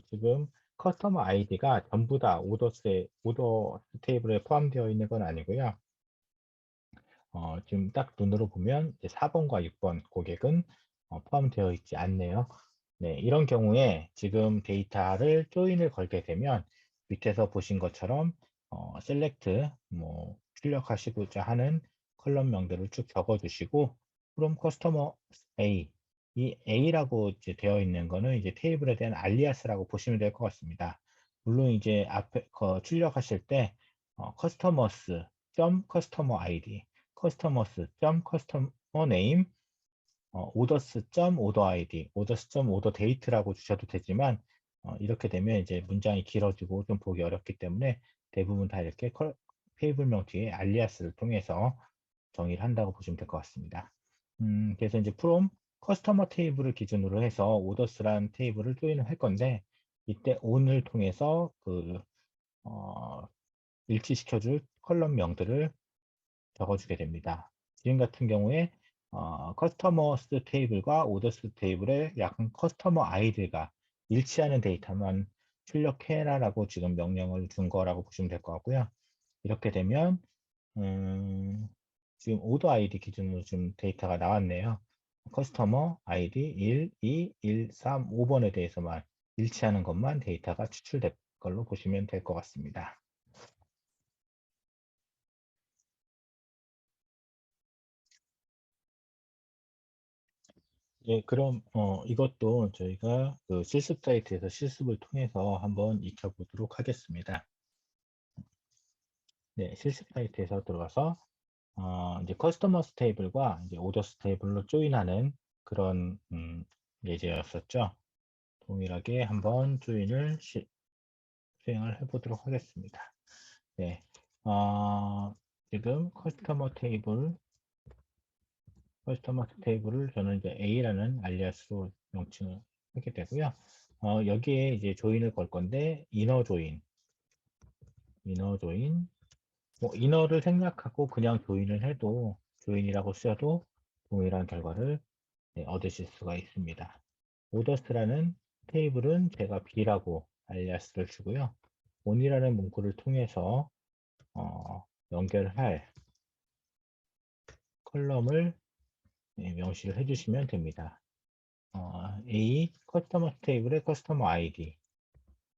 지금 커스터머 아이디가 전부 다 오더 테이블에 포함되어 있는 건 아니고요. 지금 딱 눈으로 보면 이제 4번과 6번 고객은 포함되어 있지 않네요. 네, 이런 경우에 지금 데이터를 조인을 걸게 되면 밑에서 보신 것처럼 셀렉트 뭐 출력하시고자 하는 컬럼명들을 쭉 적어 주시고 from customer A 이 A라고 이제 되어 있는 거는 이제 테이블에 대한 알리아스라고 보시면 될 것 같습니다. 물론 이제 앞에 출력하실 때 customers.customer ID, customers.customer name orders.order.id, orders.order.date라고 주셔도 되지만 이렇게 되면 이제 문장이 길어지고 좀 보기 어렵기 때문에 대부분 다 이렇게 테이블명 뒤에 알리아스를 통해서 정의를 한다고 보시면 될 것 같습니다. 그래서 이제 from 커스터머 테이블을 기준으로 해서 orders라는 테이블을 조인을 할 건데 이때 on을 통해서 일치시켜줄 컬럼명들을 적어주게 됩니다. 지금 같은 경우에 커스터머스 테이블과 오더스 테이블의 약간 커스터머 아이디가 일치하는 데이터만 출력해라라고 지금 명령을 준 거라고 보시면 될 것 같고요. 이렇게 되면 지금 오더 아이디 기준으로 좀 데이터가 나왔네요. 커스터머 아이디 1, 2, 1, 3, 5번에 대해서만 일치하는 것만 데이터가 추출될 걸로 보시면 될 것 같습니다. 예, 그럼 이것도 저희가 그 실습 사이트에서 실습을 통해서 한번 익혀보도록 하겠습니다. 네, 실습 사이트에서 들어가서 이제 커스터머스 테이블과 이제 오더스 테이블로 조인하는 그런 예제였었죠. 동일하게 한번 조인을 수행을 해보도록 하겠습니다. 네, 지금 커스터머스 테이블을 저는 이제 A라는 알리아스로 명칭을 하게 되고요. 여기에 이제 조인을 걸 건데 이너 조인, 뭐 이너를 생략하고 그냥 조인을 해도 조인이라고 쓰셔도 동일한 결과를 얻으실 수가 있습니다. 오더스라는 테이블은 제가 B라고 알리아스를 주고요. on이라는 문구를 통해서 연결할 컬럼을 명시를 해주시면 됩니다. A 커스터머 테이블의 커스터머 아이디,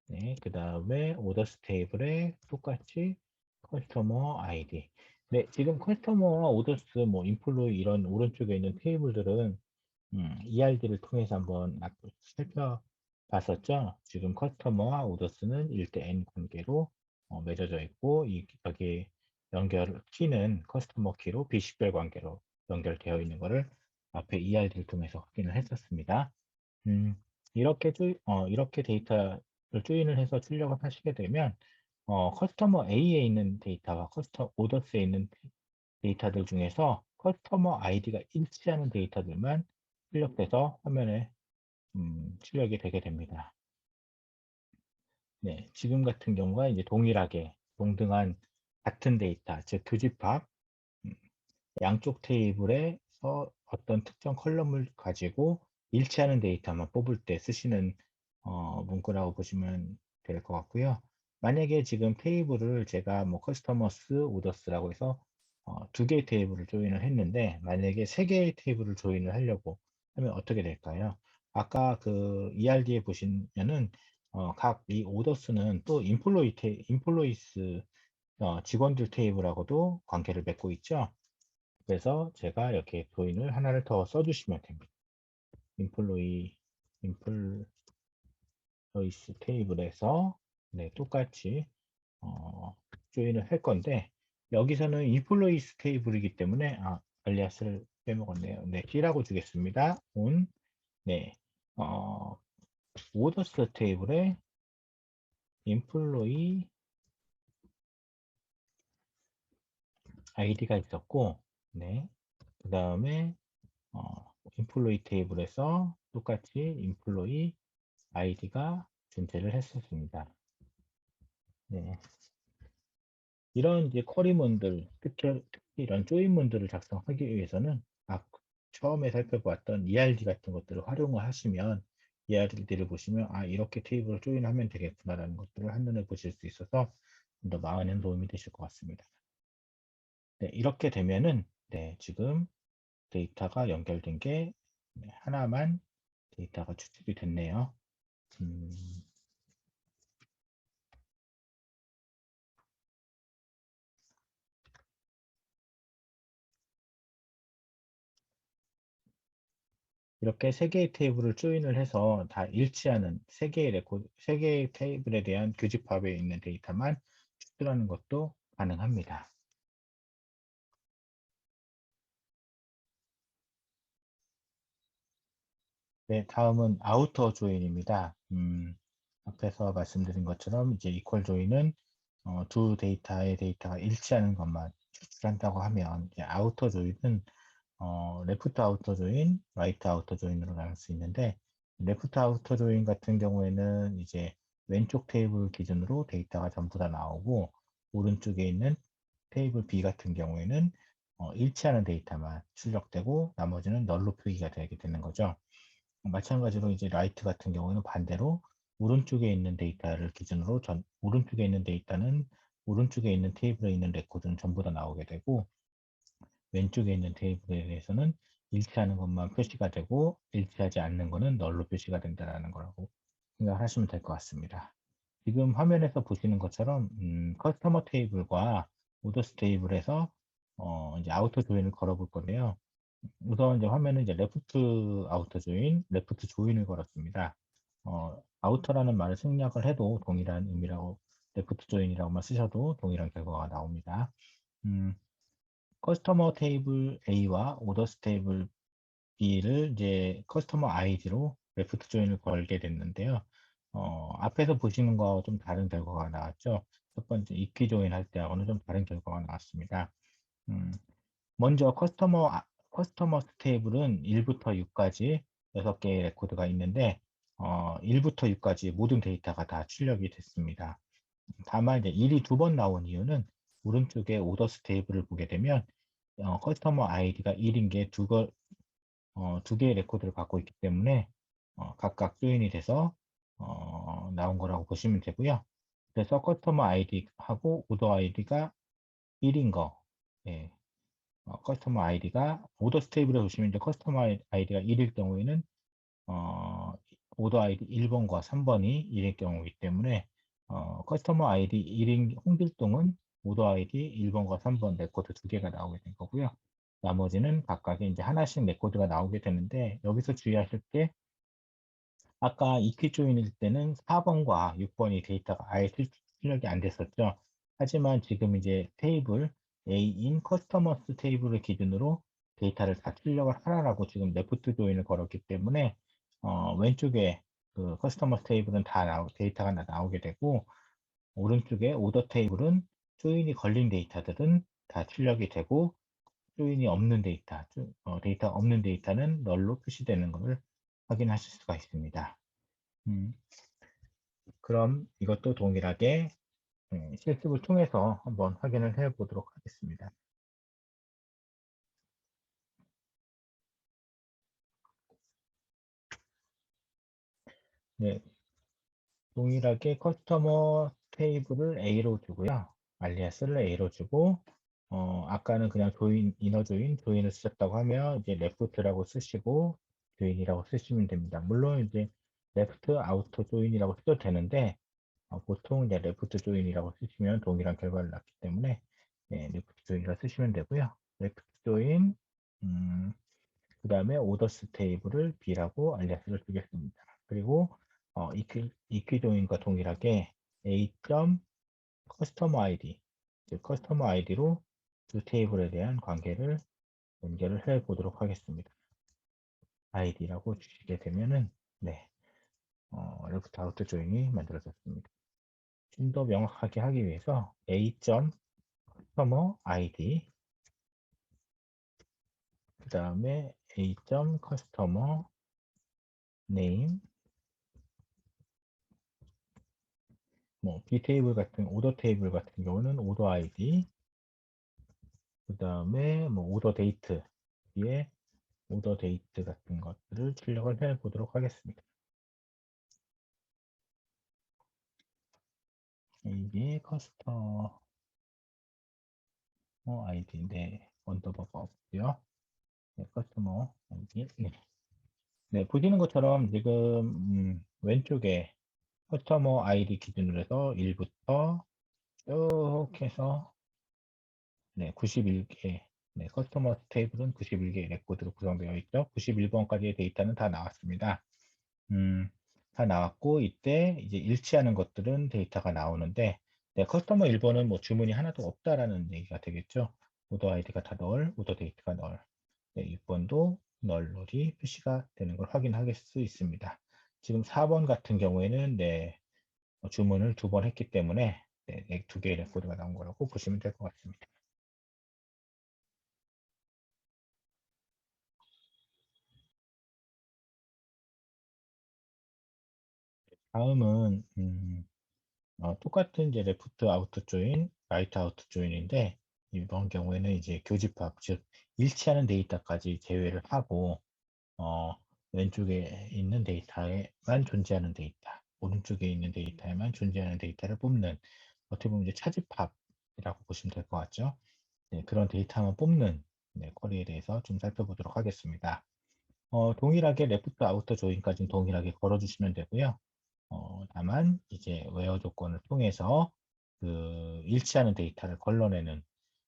네, 그 다음에 오더스 테이블에 똑같이 커스터머 아이디. 네, 지금 커스터머와 오더스, 뭐 인플로이 이런 오른쪽에 있는 테이블들은 ERD를 통해서 한번 살펴봤었죠. 지금 커스터머와 오더스는 1대 N 관계로 맺어져 있고 여기 연결 키는 커스터머 키로 비식별 관계로 연결되어 있는 것을 앞에 ERD를 통해서 확인을 했었습니다. 음, 이렇게 데이터를 조인을 해서 출력을 하시게 되면 커스터머 A에 있는 데이터와 오더스에 있는 데이터들 중에서 커스터머 아이디가 일치하는 데이터들만 출력돼서 화면에 출력이 되게 됩니다. 네, 지금 같은 경우가 이제 동일하게 동등한 같은 데이터, 즉 교집합, 음, 양쪽 테이블에서 어떤 특정 컬럼을 가지고 일치하는 데이터만 뽑을 때 쓰시는 문구라고 보시면 될 것 같고요. 만약에 지금 테이블을 제가 뭐 커스터머스 오더스라고 해서 두 개의 테이블을 조인을 했는데 만약에 세 개의 테이블을 조인을 하려고 하면 어떻게 될까요? 아까 그 ERD에 보시면은 각 이 오더스는 또 인플로이스 직원들 테이블하고도 관계를 맺고 있죠. 그래서 제가 이렇게 조인을 하나를 더 써주시면 됩니다. 인플로이스 테이블에서 네, 똑같이 조인을 할 건데 여기서는 인플로이스 테이블이기 때문에 알리아스를 빼먹었네요. 네, C라고 주겠습니다. 네, 오더스 테이블에 인플로이 아이디가 있었고, 네, 그 다음에 인플로이 테이블에서 똑같이 인플로이 아이디가 존재를 했었습니다. 네. 이런 이제 쿼리문들, 특히 이런 조인문들을 작성하기 위해서는 처음에 살펴보았던 ERD 같은 것들을 활용을 하시면 ERD를 보시면 이렇게 테이블을 조인하면 되겠구나라는 것들을 한눈에 보실 수 있어서 좀 더 많은 도움이 되실 것 같습니다. 네, 이렇게 되면은 지금 데이터가 연결된 게 하나만 데이터가 추출이 됐네요. 음, 이렇게 세 개의 테이블을 조인을 해서 다 일치하는 세 개의 테이블에 대한 교집합에 있는 데이터만 추출하는 것도 가능합니다. 네, 다음은 아우터 조인입니다. 앞에서 말씀드린 것처럼 이제 이퀄 조인은 두 데이터의 데이터가 일치하는 것만 추출한다고 하면, 이제 아우터 조인은 레프트 아우터 조인, 라이트 아우터 조인으로 나눌 수 있는데, 레프트 아우터 조인 같은 경우에는 이제 왼쪽 테이블 기준으로 데이터가 전부 다 나오고, 오른쪽에 있는 테이블 B 같은 경우에는 일치하는 데이터만 출력되고 나머지는 널로 표기가 되게 되는 거죠. 마찬가지로 이제 라이트 같은 경우는 반대로 오른쪽에 있는 데이터를 기준으로 오른쪽에 있는 데이터는 오른쪽에 있는 테이블에 있는 레코드는 전부 다 나오게 되고, 왼쪽에 있는 테이블에 대해서는 일치하는 것만 표시가 되고 일치하지 않는 것은 널로 표시가 된다는 거라고 생각하시면 될 것 같습니다. 지금 화면에서 보시는 것처럼 커스터머 테이블과 오더스 테이블에서 이제 아우터 조인을 걸어 볼 건데요. 우선 이제 화면은 이제 레프트 아우터 조인, 레프트 조인을 걸었습니다. 아우터라는 말을 생략을 해도 동일한 의미라고, 레프트 조인이라고만 쓰셔도 동일한 결과가 나옵니다. 음, 커스터머 테이블 A와 오더스 테이블 B를 이제 커스터머 아이디로 레프트 조인을 걸게 됐는데요. 앞에서 보시는 거와 좀 다른 결과가 나왔죠. 첫 번째 이퀴 조인 할 때하고는 좀 다른 결과가 나왔습니다. 음, 먼저 커스터머 테이블은 1부터 6까지 6개의 레코드가 있는데 1부터 6까지 모든 데이터가 다 출력이 됐습니다. 다만 이제 1이 두 번 나온 이유는 오른쪽에 오더스 테이블을 보게 되면 커스터머 아이디가 1인 게 두 개의 레코드를 갖고 있기 때문에 각각 조인이 돼서 나온 거라고 보시면 되고요. 그래서 커스터머 아이디하고 오더 아이디가 1인 거, 예, 커스터머 아이디가 오더 테이블에 보시면 이제 커스터머 아이디가 1일 경우에는 어, 오더 아이디 1번과 3번이 1일 경우이기 때문에 커스터머 아이디 1인 홍길동은 오더 아이디 1번과 3번 레코드 두 개가 나오게 된 거고요. 나머지는 각각의 이제 하나씩 레코드가 나오게 되는데, 여기서 주의하실 게 아까 이퀴 조인일 때는 4번과 6번이 데이터가 아예 출력이 안 됐었죠. 하지만 지금 이제 테이블 A인 커스터머스 테이블을 기준으로 데이터를 다 출력을 하라라고 지금 레프트 조인을 걸었기 때문에 왼쪽에 그 커스터머스 테이블은 데이터가 다 나오게 되고, 오른쪽에 오더 테이블은 조인이 걸린 데이터들은 다 출력이 되고, 조인이 없는 데이터가 없는 데이터는 널로 표시되는 것을 확인하실 수가 있습니다. 음, 그럼 이것도 동일하게 실습을 통해서 한번 확인을 해 보도록 하겠습니다. 네, 동일하게 커스터머 테이블을 A로 주고요. 알리아스를 A로 주고, 아까는 그냥 이너 조인을 쓰셨다고 하면 이제 레프트라고 쓰시고 조인이라고 쓰시면 됩니다. 물론 이제 레프트 아우터 조인이라고 써도 되는데, 보통 이제 레프트 조인이라고 쓰시면 동일한 결과를 낳기 때문에 레프트 조인이라고 쓰시면 되고요. 레프트 조인, 그 다음에 오더스 테이블을 B라고 알리아스를 주겠습니다. 그리고 이퀴 조인과 동일하게 A. 커스터머 아이디, 즉 커스터머 아이디로 두 테이블에 대한 관계를 연결을 해 보도록 하겠습니다. 아이디라고 주시게 되면은 네, 레프트 아우트 조인이 만들어졌습니다. 좀 더 명확하게 하기 위해서 A. 커스터머 아이디, 그 다음에 A. 커스터머 네임, 뭐 B 테이블 같은 오더 테이블 같은 경우는 오더 아이디, 그 다음에 뭐 오더 데이트 뒤에 오더 데이트 같은 것들을 출력을 해 보도록 하겠습니다. 이게 커스터머 아이디인데 언더버가 없고요. 네, 커스터머 아이디. 네. 네, 보시는 것처럼 지금 왼쪽에 커스터머 아이디 기준으로 해서 1부터 쭉 해서 네, 91개, 네, 커스터머 테이블은 91개의 레코드로 구성되어 있죠. 91번까지의 데이터는 다 나왔습니다. 다 나왔고, 이때 이제 일치하는 것들은 데이터가 나오는데, 네, 커스터머 1번은 뭐 주문이 하나도 없다라는 얘기가 되겠죠. 오더 아이디가 다 널, 오더 데이트가 널. 네, 6번도 널널이 표시가 되는 걸 확인할 수 있습니다. 지금 4번 같은 경우에는 주문을 2번 했기 때문에 2개의 레코드가 나온 거라고 보시면 될 것 같습니다. 다음은 똑같은 이제 레프트 아우터 조인, 라이트 아우터 조인인데 이번 경우에는 이제 교집합, 즉 일치하는 데이터까지 제외를 하고 어, 왼쪽에 있는 데이터에만 존재하는 데이터, 오른쪽에 있는 데이터에만 존재하는 데이터를 뽑는 어떻게 보면 이제 차집합이라고 보시면 될 것 같죠. 네, 그런 데이터만 뽑는 쿼리에 대해서 좀 살펴보도록 하겠습니다. 동일하게 레프트 아우터 조인까지는 동일하게 걸어주시면 되고요. 다만 이제 웨어 조건을 통해서 그 일치하는 데이터를 걸러내는,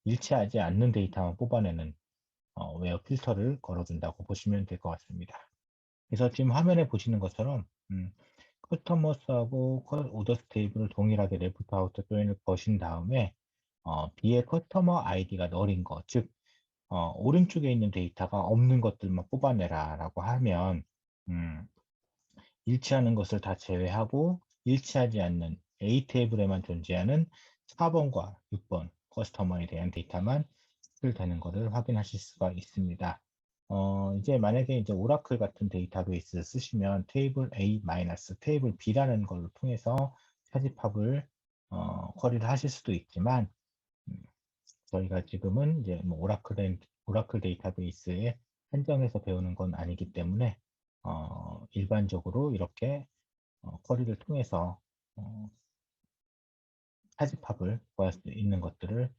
일치하지 않는 데이터만 뽑아내는 웨어 필터를 걸어준다고 보시면 될 것 같습니다. 그래서 지금 화면에 보시는 것처럼 커스터머스하고 오더스 테이블을 동일하게 레프트 아우터 조인을 거신 다음에 B의 커스터머 아이디가 널인 것, 즉 오른쪽에 있는 데이터가 없는 것들만 뽑아내라 라고 하면 일치하는 것을 다 제외하고 일치하지 않는 A 테이블에만 존재하는 4번과 6번 커스터머에 대한 데이터만 수출되는 것을 확인하실 수가 있습니다. 이제 만약에 이제 오라클 같은 데이터베이스를 쓰시면 테이블 A 마이너스 테이블 B라는 걸 통해서 차집합을 쿼리를 하실 수도 있지만 음, 저희가 지금은 이제 뭐 오라클 데이터베이스에 한정해서 배우는 건 아니기 때문에 일반적으로 이렇게 쿼리를 통해서 어, 차집합을 구할 수 있는 것들을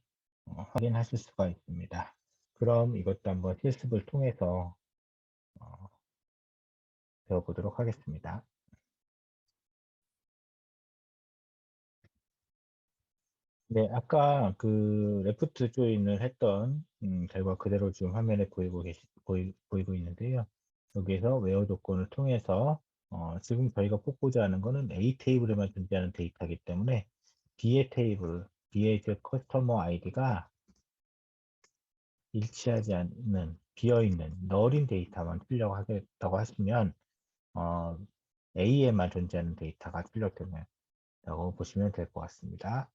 확인하실 수가 있습니다. 그럼 이것도 한번 실습을 통해서 어, 배워보도록 하겠습니다. 네, 아까 그 레프트 조인을 했던 결과 그대로 지금 화면에 보이고 있는데요. 여기에서 웨어 조건을 통해서 지금 저희가 뽑고자 하는 것은 A 테이블에만 존재하는 데이터이기 때문에 B의 테이블, B의 그 커스터머 아이디가 일치하지 않는 비어있는 널인 데이터만 출력을 하겠다고 하시면 어, A에만 존재하는 데이터가 출력된다고 보시면 될 것 같습니다.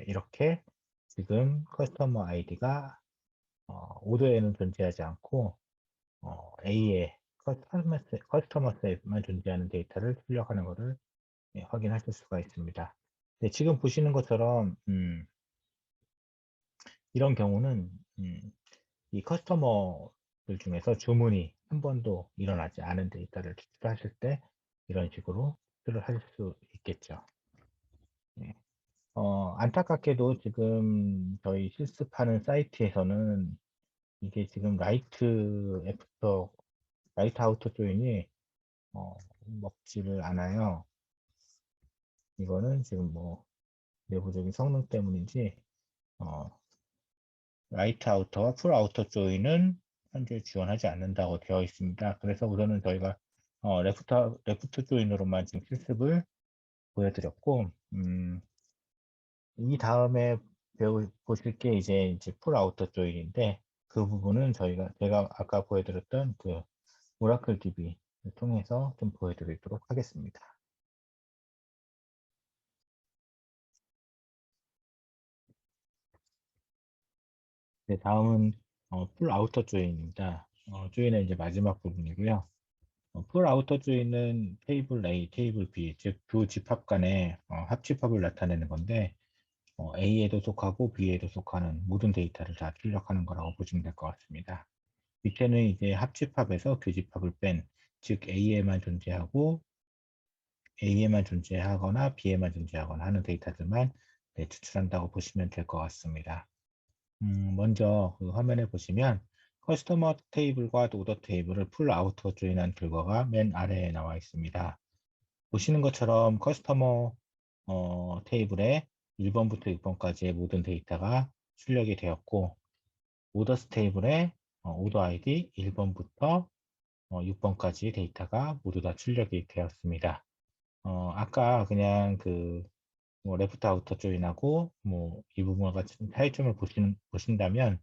이렇게 지금 커스터머 아이디가 오더에는 존재하지 않고 A의 커스터머스에만 존재하는 데이터를 출력하는 것을 확인하실 수가 있습니다. 네, 지금 보시는 것처럼 이런 경우는 이 커스터머들 중에서 주문이 한 번도 일어나지 않은 데이터를 추출하실 때 이런 식으로 추출을 할 수 있겠죠. 네. 안타깝게도 지금 저희 실습하는 사이트에서는 이게 지금 라이트 아우터 조인이 먹지를 않아요. 이거는 지금 뭐 내부적인 성능 때문인지 어, 라이트 아우터와 풀 아우터 조인은 현재 지원하지 않는다고 되어 있습니다. 그래서 우선은 저희가 레프트 조인으로만 지금 실습을 보여드렸고, 이 다음에 보실 게 이제 풀 아우터 조인인데, 그 부분은 제가 아까 보여드렸던 그 오라클 DB를 통해서 좀 보여드리도록 하겠습니다. 네, 다음은 풀 아우터 조인입니다. 조인의 이제 마지막 부분이고요. 풀 아우터 조인은 테이블 A, 테이블 B, 즉 두 집합 간의 합집합을 나타내는 건데 A에도 속하고 B에도 속하는 모든 데이터를 다 출력하는 거라고 보시면 될 것 같습니다. 밑에는 이제 합집합에서 교집합을 뺀, 즉 A에만 존재하거나 B에만 존재하거나 하는 데이터들만 추출한다고 보시면 될 것 같습니다. 먼저 그 화면에 보시면 커스터머 테이블과 오더 테이블을 풀 아우터 조인한 결과가 맨 아래에 나와 있습니다. 보시는 것처럼 커스터머 테이블에 1번부터 6번까지의 모든 데이터가 출력이 되었고 오더스 테이블에 오더 아이디 1번부터 6번까지 데이터가 모두 다 출력이 되었습니다. 아까 그냥 뭐 레프트 아우터 조인하고 뭐 이 부분과 같이 차이점을 보신다면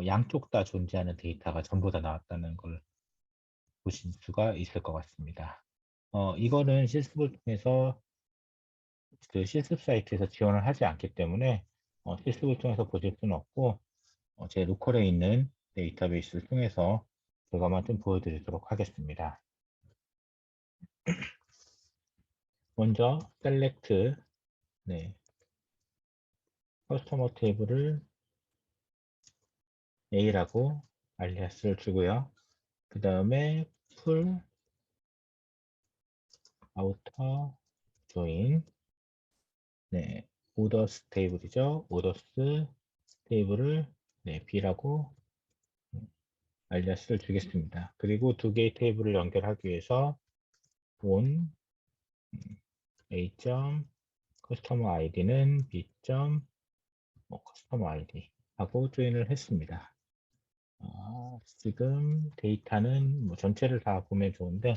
양쪽 다 존재하는 데이터가 전부 다 나왔다는 걸 보실 수가 있을 것 같습니다. 이거는 실습을 통해서 그 실습 사이트에서 지원을 하지 않기 때문에 실습을 통해서 보실 수는 없고 제 로컬에 있는 데이터베이스를 통해서 그것만 좀 보여드리도록 하겠습니다. 먼저 select 커스터머 테이블을 A라고 알리아스를 주고요. 그 다음에 pull outer join orders 테이블이죠. orders 테이블을 B라고 알리아스를 주겠습니다. 그리고 두 개의 테이블을 연결하기 위해서 on A. 커스터머 아이디는 B. 커스터머 아이디 하고 조인을 했습니다. 지금 데이터는 뭐 전체를 다 보면 좋은데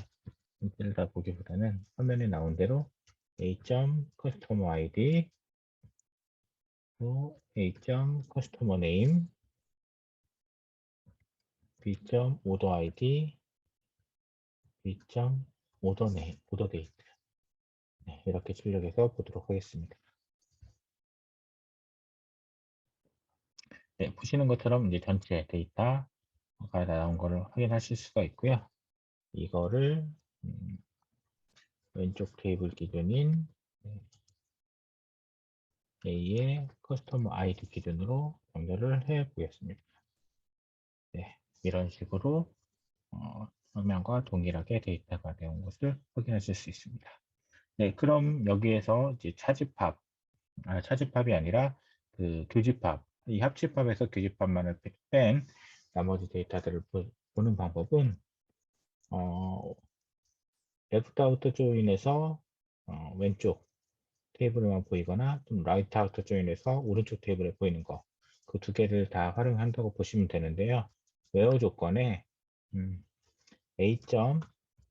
전체를 다 보기보다는 화면에 나온 대로 A. 커스터머 아이디 A. 커스터머 네임 B. 오더 아이디 B. 오더 네임 오더 데이트 이렇게 출력해서 보도록 하겠습니다. 보시는 것처럼 이제 전체 데이터가 나온 거를 확인하실 수가 있고요. 이거를 왼쪽 테이블 기준인 A의 커스터머 아이디 기준으로 연결을 해 보겠습니다. 이런 식으로 화면과 동일하게 데이터가 나온 것을 확인하실 수 있습니다. 그럼 여기에서 이제 차집합이 아니라 그 교집합, 이 합집합에서 교집합만을 뺀 나머지 데이터들을 보는 방법은 레프트 아우터 조인에서 왼쪽 테이블에만 보이거나 좀 라이트 아우터 조인에서 오른쪽 테이블에 보이는 거, 그 두 개를 다 활용한다고 보시면 되는데요. 웨어 조건에 A.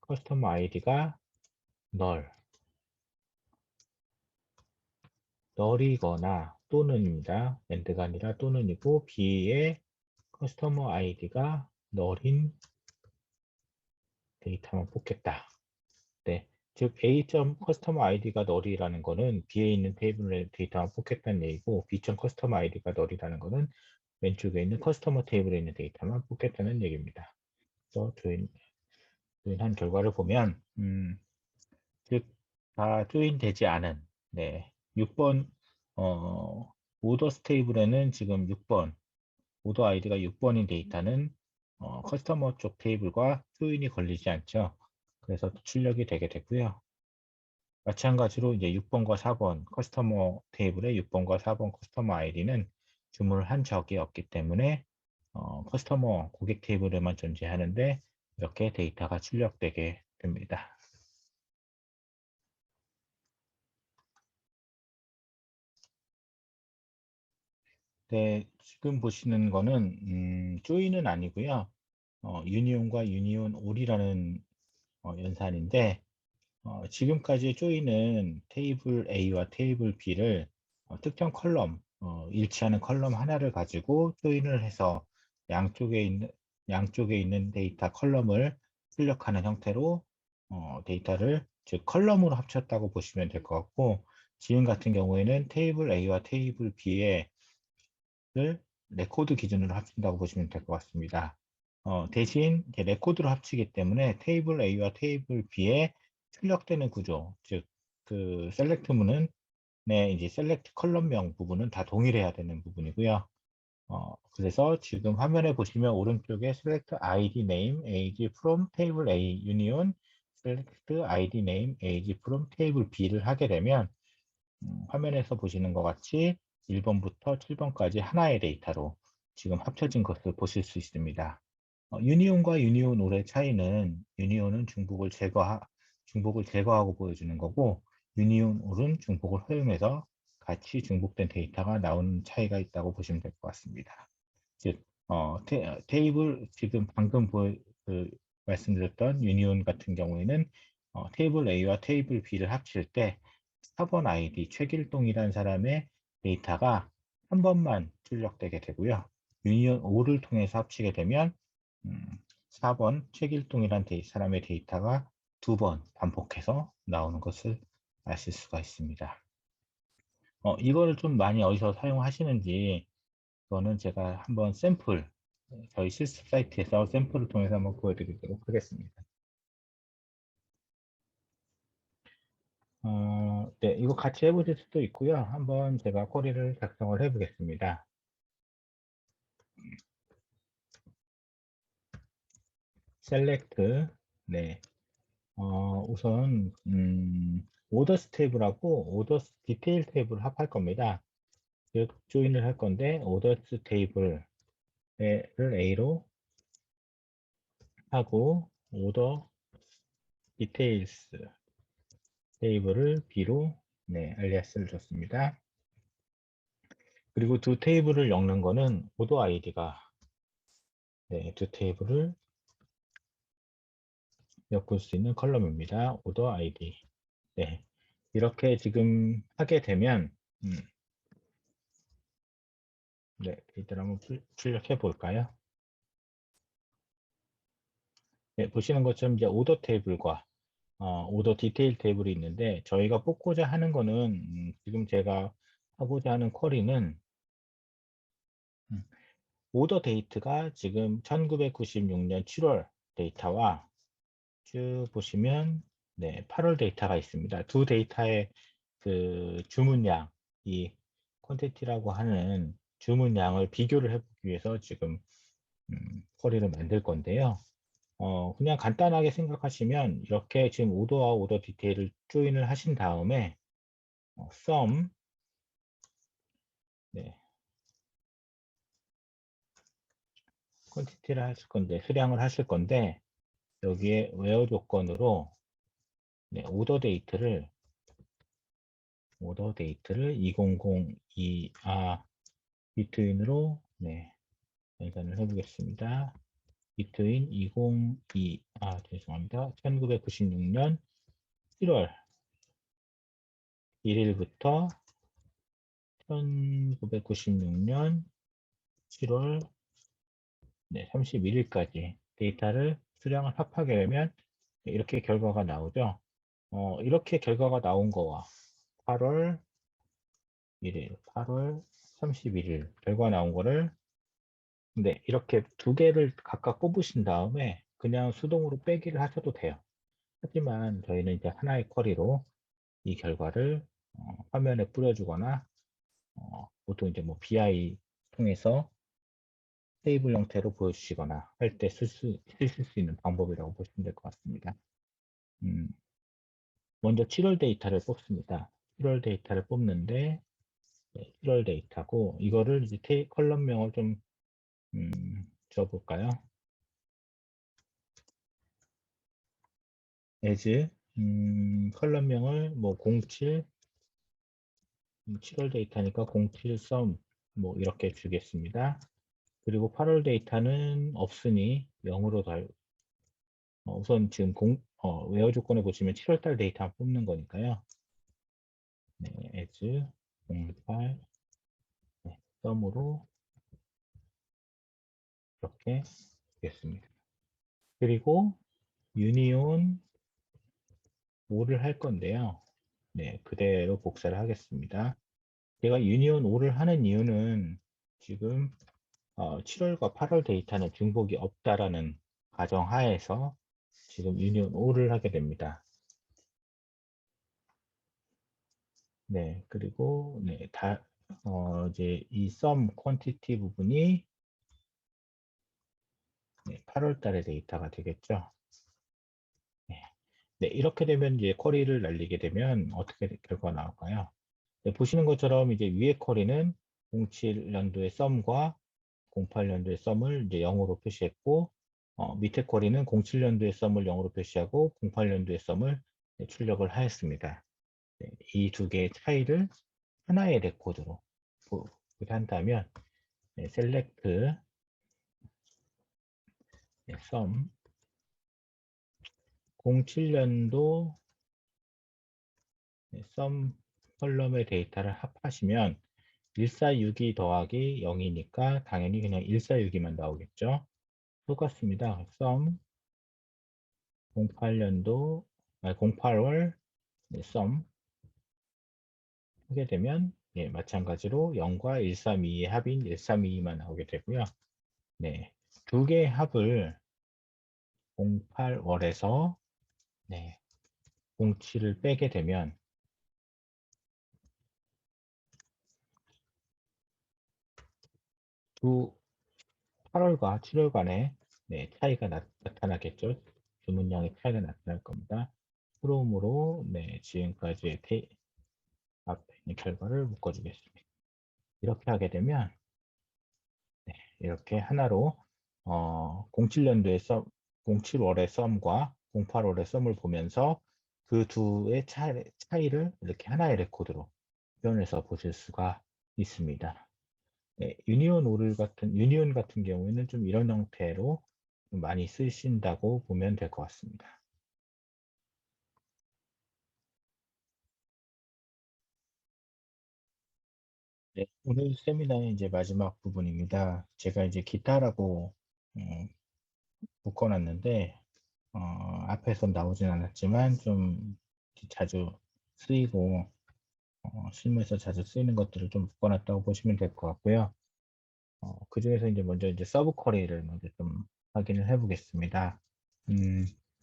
커스터머 아이디가 널이거나 또는입니다. and가 아니라 또는이고 B의 커스터머 아이디가 널인 데이터만 뽑겠다. 즉 A. 커스터머 아이디가 널이라는 거는 B에 있는 테이블의 데이터만 뽑겠다는 얘기고 B. 커스터머 아이디가 널이라는 거는 왼쪽에 있는 커스터머 테이블에 있는 데이터만 뽑겠다는 얘기입니다. 그래서 조인한 결과를 보면 즉 다 조인되지 않은 6번 오더스 테이블에는 지금 6번 오더 아이디가 6번인 데이터는 커스터머 쪽 테이블과 조인이 걸리지 않죠. 그래서 출력이 되게 되고요. 마찬가지로 이제 6번과 4번 커스터머 테이블에 6번과 4번 커스터머 아이디는 주문을 한 적이 없기 때문에 커스터머 고객 테이블에만 존재하는데 이렇게 데이터가 출력되게 됩니다. 지금 보시는 거는 조인은 아니고요. 유니온과 유니온 올이라는 연산인데 지금까지 조인은 테이블 A와 테이블 B를 특정 컬럼, 일치하는 컬럼 하나를 가지고 조인을 해서 양쪽에 있는 데이터 컬럼을 출력하는 형태로 데이터를 즉 컬럼으로 합쳤다고 보시면 될 것 같고 지금 같은 경우에는 테이블 A와 테이블 B의 레코드 기준으로 합친다고 보시면 될 것 같습니다. 대신 레코드로 합치기 때문에 테이블 A와 테이블 B에 출력되는 구조, 즉 그 셀렉트문은 이제 셀렉트 컬럼명 부분은 다 동일해야 되는 부분이고요. 그래서 지금 화면에 보시면 오른쪽에 select id name age from table A union select id name age from table B를 하게 되면 화면에서 보시는 것 같이 1번부터 7번까지 하나의 데이터로 지금 합쳐진 것을 보실 수 있습니다. 유니온과 유니온 올의 차이는 유니온은 중복을 제거하고 보여주는 거고 유니온 올은 중복을 허용해서 같이 중복된 데이터가 나오는 차이가 있다고 보시면 될 것 같습니다. 즉 테이블 지금 방금 말씀드렸던 유니온 같은 경우에는 테이블 A와 테이블 B를 합칠 때 4번 아이디 최길동이라는 사람의 데이터가 한 번만 출력되게 되고요. 유니온 O를 통해서 합치게 되면 4번 책일동이란 사람의 데이터가 2번 반복해서 나오는 것을 아실 수가 있습니다. 이거를 좀 많이 어디서 사용하시는지 그거는 제가 한번 샘플 저희 실습 사이트에서 샘플을 통해서 한번 보여드리도록 하겠습니다. 네, 이거 같이 해보실 수도 있고요. 한번 제가 쿼리를 작성을 해보겠습니다. select, 네, 우선 오더스 테이블하고 오더스 디테일 테이블 합할 겁니다. 조인을 할 건데 오더스 테이블을 A로 하고 오더 디테일스 테이블을 B로 알리아스를 줬습니다. 그리고 두 테이블을 엮는 거는 오더 아이디가 두 테이블을 엮을 수 있는 컬럼입니다. 오더 아이디. 네, 이렇게 지금 하게 되면 데이터를 한번 출력해 볼까요? 네, 보시는 것처럼 이제 오더 테이블과 오더 디테일 테이블이 있는데 저희가 뽑고자 하는 거는 지금 제가 하고자 하는 쿼리는 오더 데이트가 지금 1996년 7월 데이터와 쭉 보시면 8월 데이터가 있습니다. 두 데이터의 그 주문량, 이 콘텐티라고 하는 주문량을 비교를 해보기 위해서 지금 쿼리를 만들 건데요. 그냥 간단하게 생각하시면 이렇게 지금 오더와 오더 디테일을 조인을 하신 다음에 sum 콘텐티를 하실 건데 수량을 하실 건데 여기에 where 조건으로 오더 데이트를 2002 비트윈으로 연산을 해보겠습니다. 비트윈 2002 죄송합니다. 1996년 7월 1일부터 1996년 7월 31일까지 데이터를 수량을 합하게 되면 이렇게 결과가 나오죠. 이렇게 결과가 나온 거와 8월 1일, 8월 31일 결과 나온 거를 이렇게 두 개를 각각 뽑으신 다음에 그냥 수동으로 빼기를 하셔도 돼요. 하지만 저희는 이제 하나의 쿼리로 이 결과를 화면에 뿌려주거나 보통 이제 뭐 BI 통해서 테이블 형태로 보여주시거나 할 때 쓰실 수 있는 방법이라고 보시면 될 것 같습니다. 먼저 7월 데이터를 뽑습니다. 7월 데이터를 뽑는데 7월 데이터고 이거를 이제 컬럼명을 좀 줘볼까요? as 컬럼명을 뭐 07, 7월 데이터니까 07 sum 뭐 이렇게 주겠습니다. 그리고 8월 데이터는 없으니 0으로 우선 지금 웨어 조건에 보시면 7월달 데이터 뽑는 거니까요. as 08 sum으로 이렇게 주겠습니다. 그리고 유니온 5를 할 건데요. 그대로 복사를 하겠습니다. 제가 유니온 5를 하는 이유는 지금 7월과 8월 데이터는 중복이 없다라는 가정하에서 지금 유니온 5를 하게 됩니다. 그리고 이제 이 sum quantity 부분이 8월 달의 데이터가 되겠죠. 이렇게 되면 이제 쿼리를 날리게 되면 어떻게 결과가 나올까요? 보시는 것처럼 이제 위에 쿼리는 07년도의 썸과 08년도의 썸을 이제 0으로 표시했고 밑에 쿼리는 07년도의 썸을 0으로 표시하고 08년도의 썸을 출력을 하였습니다. 이 두 개의 차이를 하나의 레코드로 한다면 select sum 07년도 sum 컬럼의 데이터를 합하시면 1462 더하기 0이니까 당연히 그냥 1462만 나오겠죠. 똑같습니다. sum 08년도 08월 sum 하게 되면 예, 마찬가지로 0과 1322의 합인 1322만 나오게 되고요. 네, 두 개의 합을 08월에서 네, 07을 빼게 되면 두 8월과 7월간의 네, 차이가 나타나겠죠. 주문량의 차이가 나타날 겁니다. 그러므로 네, 지금까지의 앞에 있는 결과를 묶어주겠습니다. 이렇게 하게 되면 네, 이렇게 하나로 07년도의 07월의 썸과 08월의 썸을 보면서 그 두의 차이를 이렇게 하나의 레코드로 표현해서 보실 수가 있습니다. 네, 유니온 같은 경우에는 좀 이런 형태로 좀 많이 쓰신다고 보면 될 것 같습니다. 네, 오늘 세미나의 이제 마지막 부분입니다. 제가 이제 기타라고 묶어놨는데 앞에서 나오진 않았지만 좀 자주 쓰이고 실무에서 자주 쓰이는 것들을 좀 묶어놨다고 보시면 될 것 같고요. 그 중에서 이제 먼저 이제 서브 쿼리를 먼저 좀 확인을 해보겠습니다.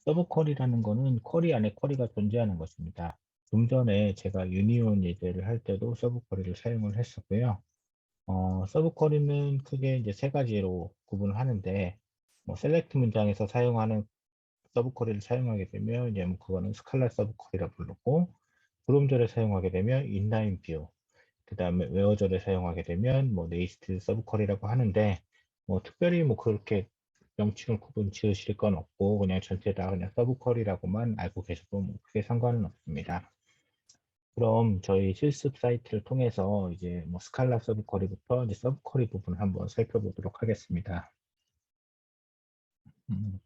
서브 쿼리라는 거는 쿼리 안에 쿼리가 존재하는 것입니다. 좀 전에 제가 유니온 예제를 할 때도 서브 쿼리를 사용을 했었고요. 서브 쿼리는 크게 이제 세 가지로 구분을 하는데, 뭐 셀렉트 문장에서 사용하는 서브 쿼리를 사용하게 되면 이제 뭐 그거는 스칼라 서브 쿼리라 부르고, 브롬절을 사용하게 되면 인라인 뷰, 그 다음에 웨어절을 사용하게 되면 뭐 네이스트 서브 쿼리라고 하는데, 뭐 특별히 뭐 그렇게 명칭을 구분 지으실 건 없고 그냥 전체 다 그냥 서브 쿼리라고만 알고 계셔도 뭐 크게 상관은 없습니다. 그럼 저희 실습 사이트를 통해서 이제 뭐 스칼라 서브 쿼리부터 이제 서브 쿼리 부분을 한번 살펴보도록 하겠습니다. 음,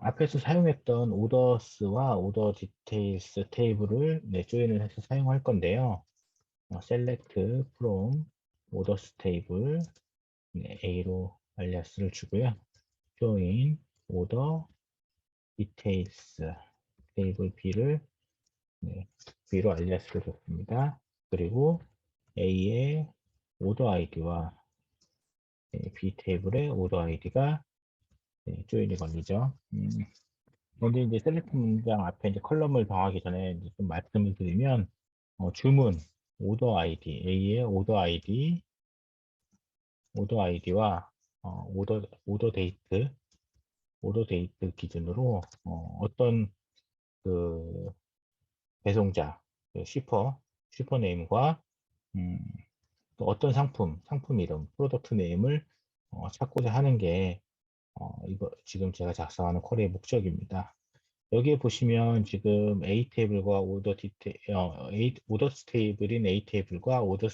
앞에서 사용했던 오더스와 오더 디테일스 테이블을 네, 조인을 해서 사용할 건데요. select from orders table 네, A로 알리아스를 주고요. join order details 테이블 B를 네, B로 알리아스를 줬습니다. 그리고 A의 오더 아이디와 B 테이블의 오더 아이디가 조인이 걸리죠. 먼저 이제 셀렉트 문장 앞에 이제 컬럼을 정하기 전에 이제 좀 말씀을 드리면 주문 오더 아이디 A의 오더 아이디와 오더 데이트 기준으로 어떤 그 배송자 그 쉬퍼 네임과 음, 또 어떤 상품 이름 프로덕트 네임을 찾고자 하는 게 이거 지금 제가 작성하는 쿼리의 목적입니다. 여기에 보시면 지금 A 테이블과 오더스 테이블인 A 테이블과 오더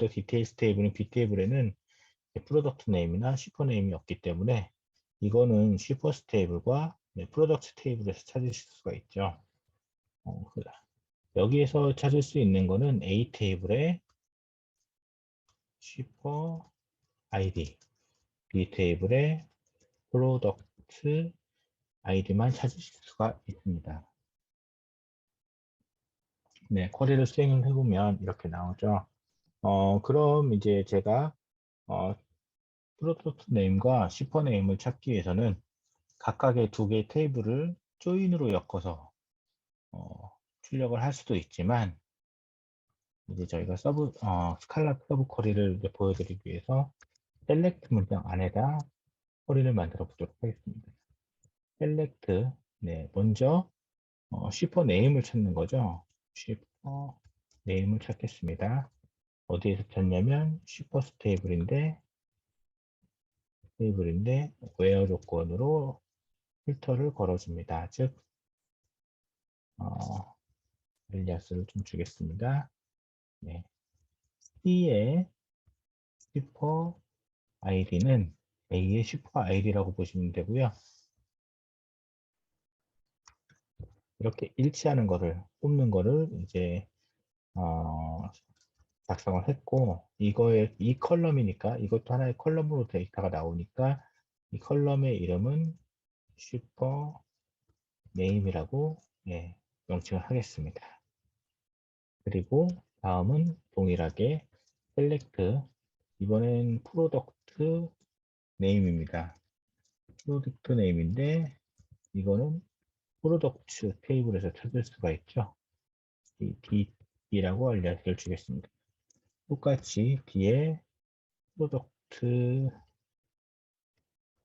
디테일스 테이블인 B 테이블에는 프로덕트 네임이나 슈퍼 네임이 없기 때문에 이거는 슈퍼스 테이블과 프로덕트 테이블에서 찾으실 수가 있죠. 여기에서 찾을 수 있는 거는 A 테이블의 슈퍼 아이디, B 테이블의 프로덕트 아이디만 찾으실 수가 있습니다. 네, 쿼리를 수행을 해보면 이렇게 나오죠. 그럼 이제 제가 프로토트 네임과 시퍼 네임을 찾기 위해서는 각각의 두 개의 테이블을 조인으로 엮어서 출력을 할 수도 있지만 이제 저희가 스칼라 서브 쿼리를 이제 보여드리기 위해서 셀렉트 문장 안에다 쿼리를 만들어 보도록 하겠습니다. 셀렉트 네, 먼저 시퍼 네임을 찾는 거죠. 시퍼 네임을 찾겠습니다. 어디에서 찾냐면 슈퍼스 테이블인데 웨어 조건으로 필터를 걸어줍니다. 즉 알리아스를 좀 주겠습니다. 네. C의 슈퍼 아이디는 A의 슈퍼 아이디라고 보시면 되고요. 이렇게 일치하는 거를 뽑는 거를 이제 작성을 했고, 이거에 이 컬럼이니까 이것도 하나의 컬럼으로 데이터가 나오니까 이 컬럼의 이름은 슈퍼 네임이라고 예, 명칭을 하겠습니다. 그리고 다음은 동일하게 셀렉트, 이번엔 프로덕트 네임입니다. 프로덕트 네임인데 이거는 프로덕트 테이블에서 찾을 수가 있죠. 이 D라고 알려를 주겠습니다. 똑같이 D에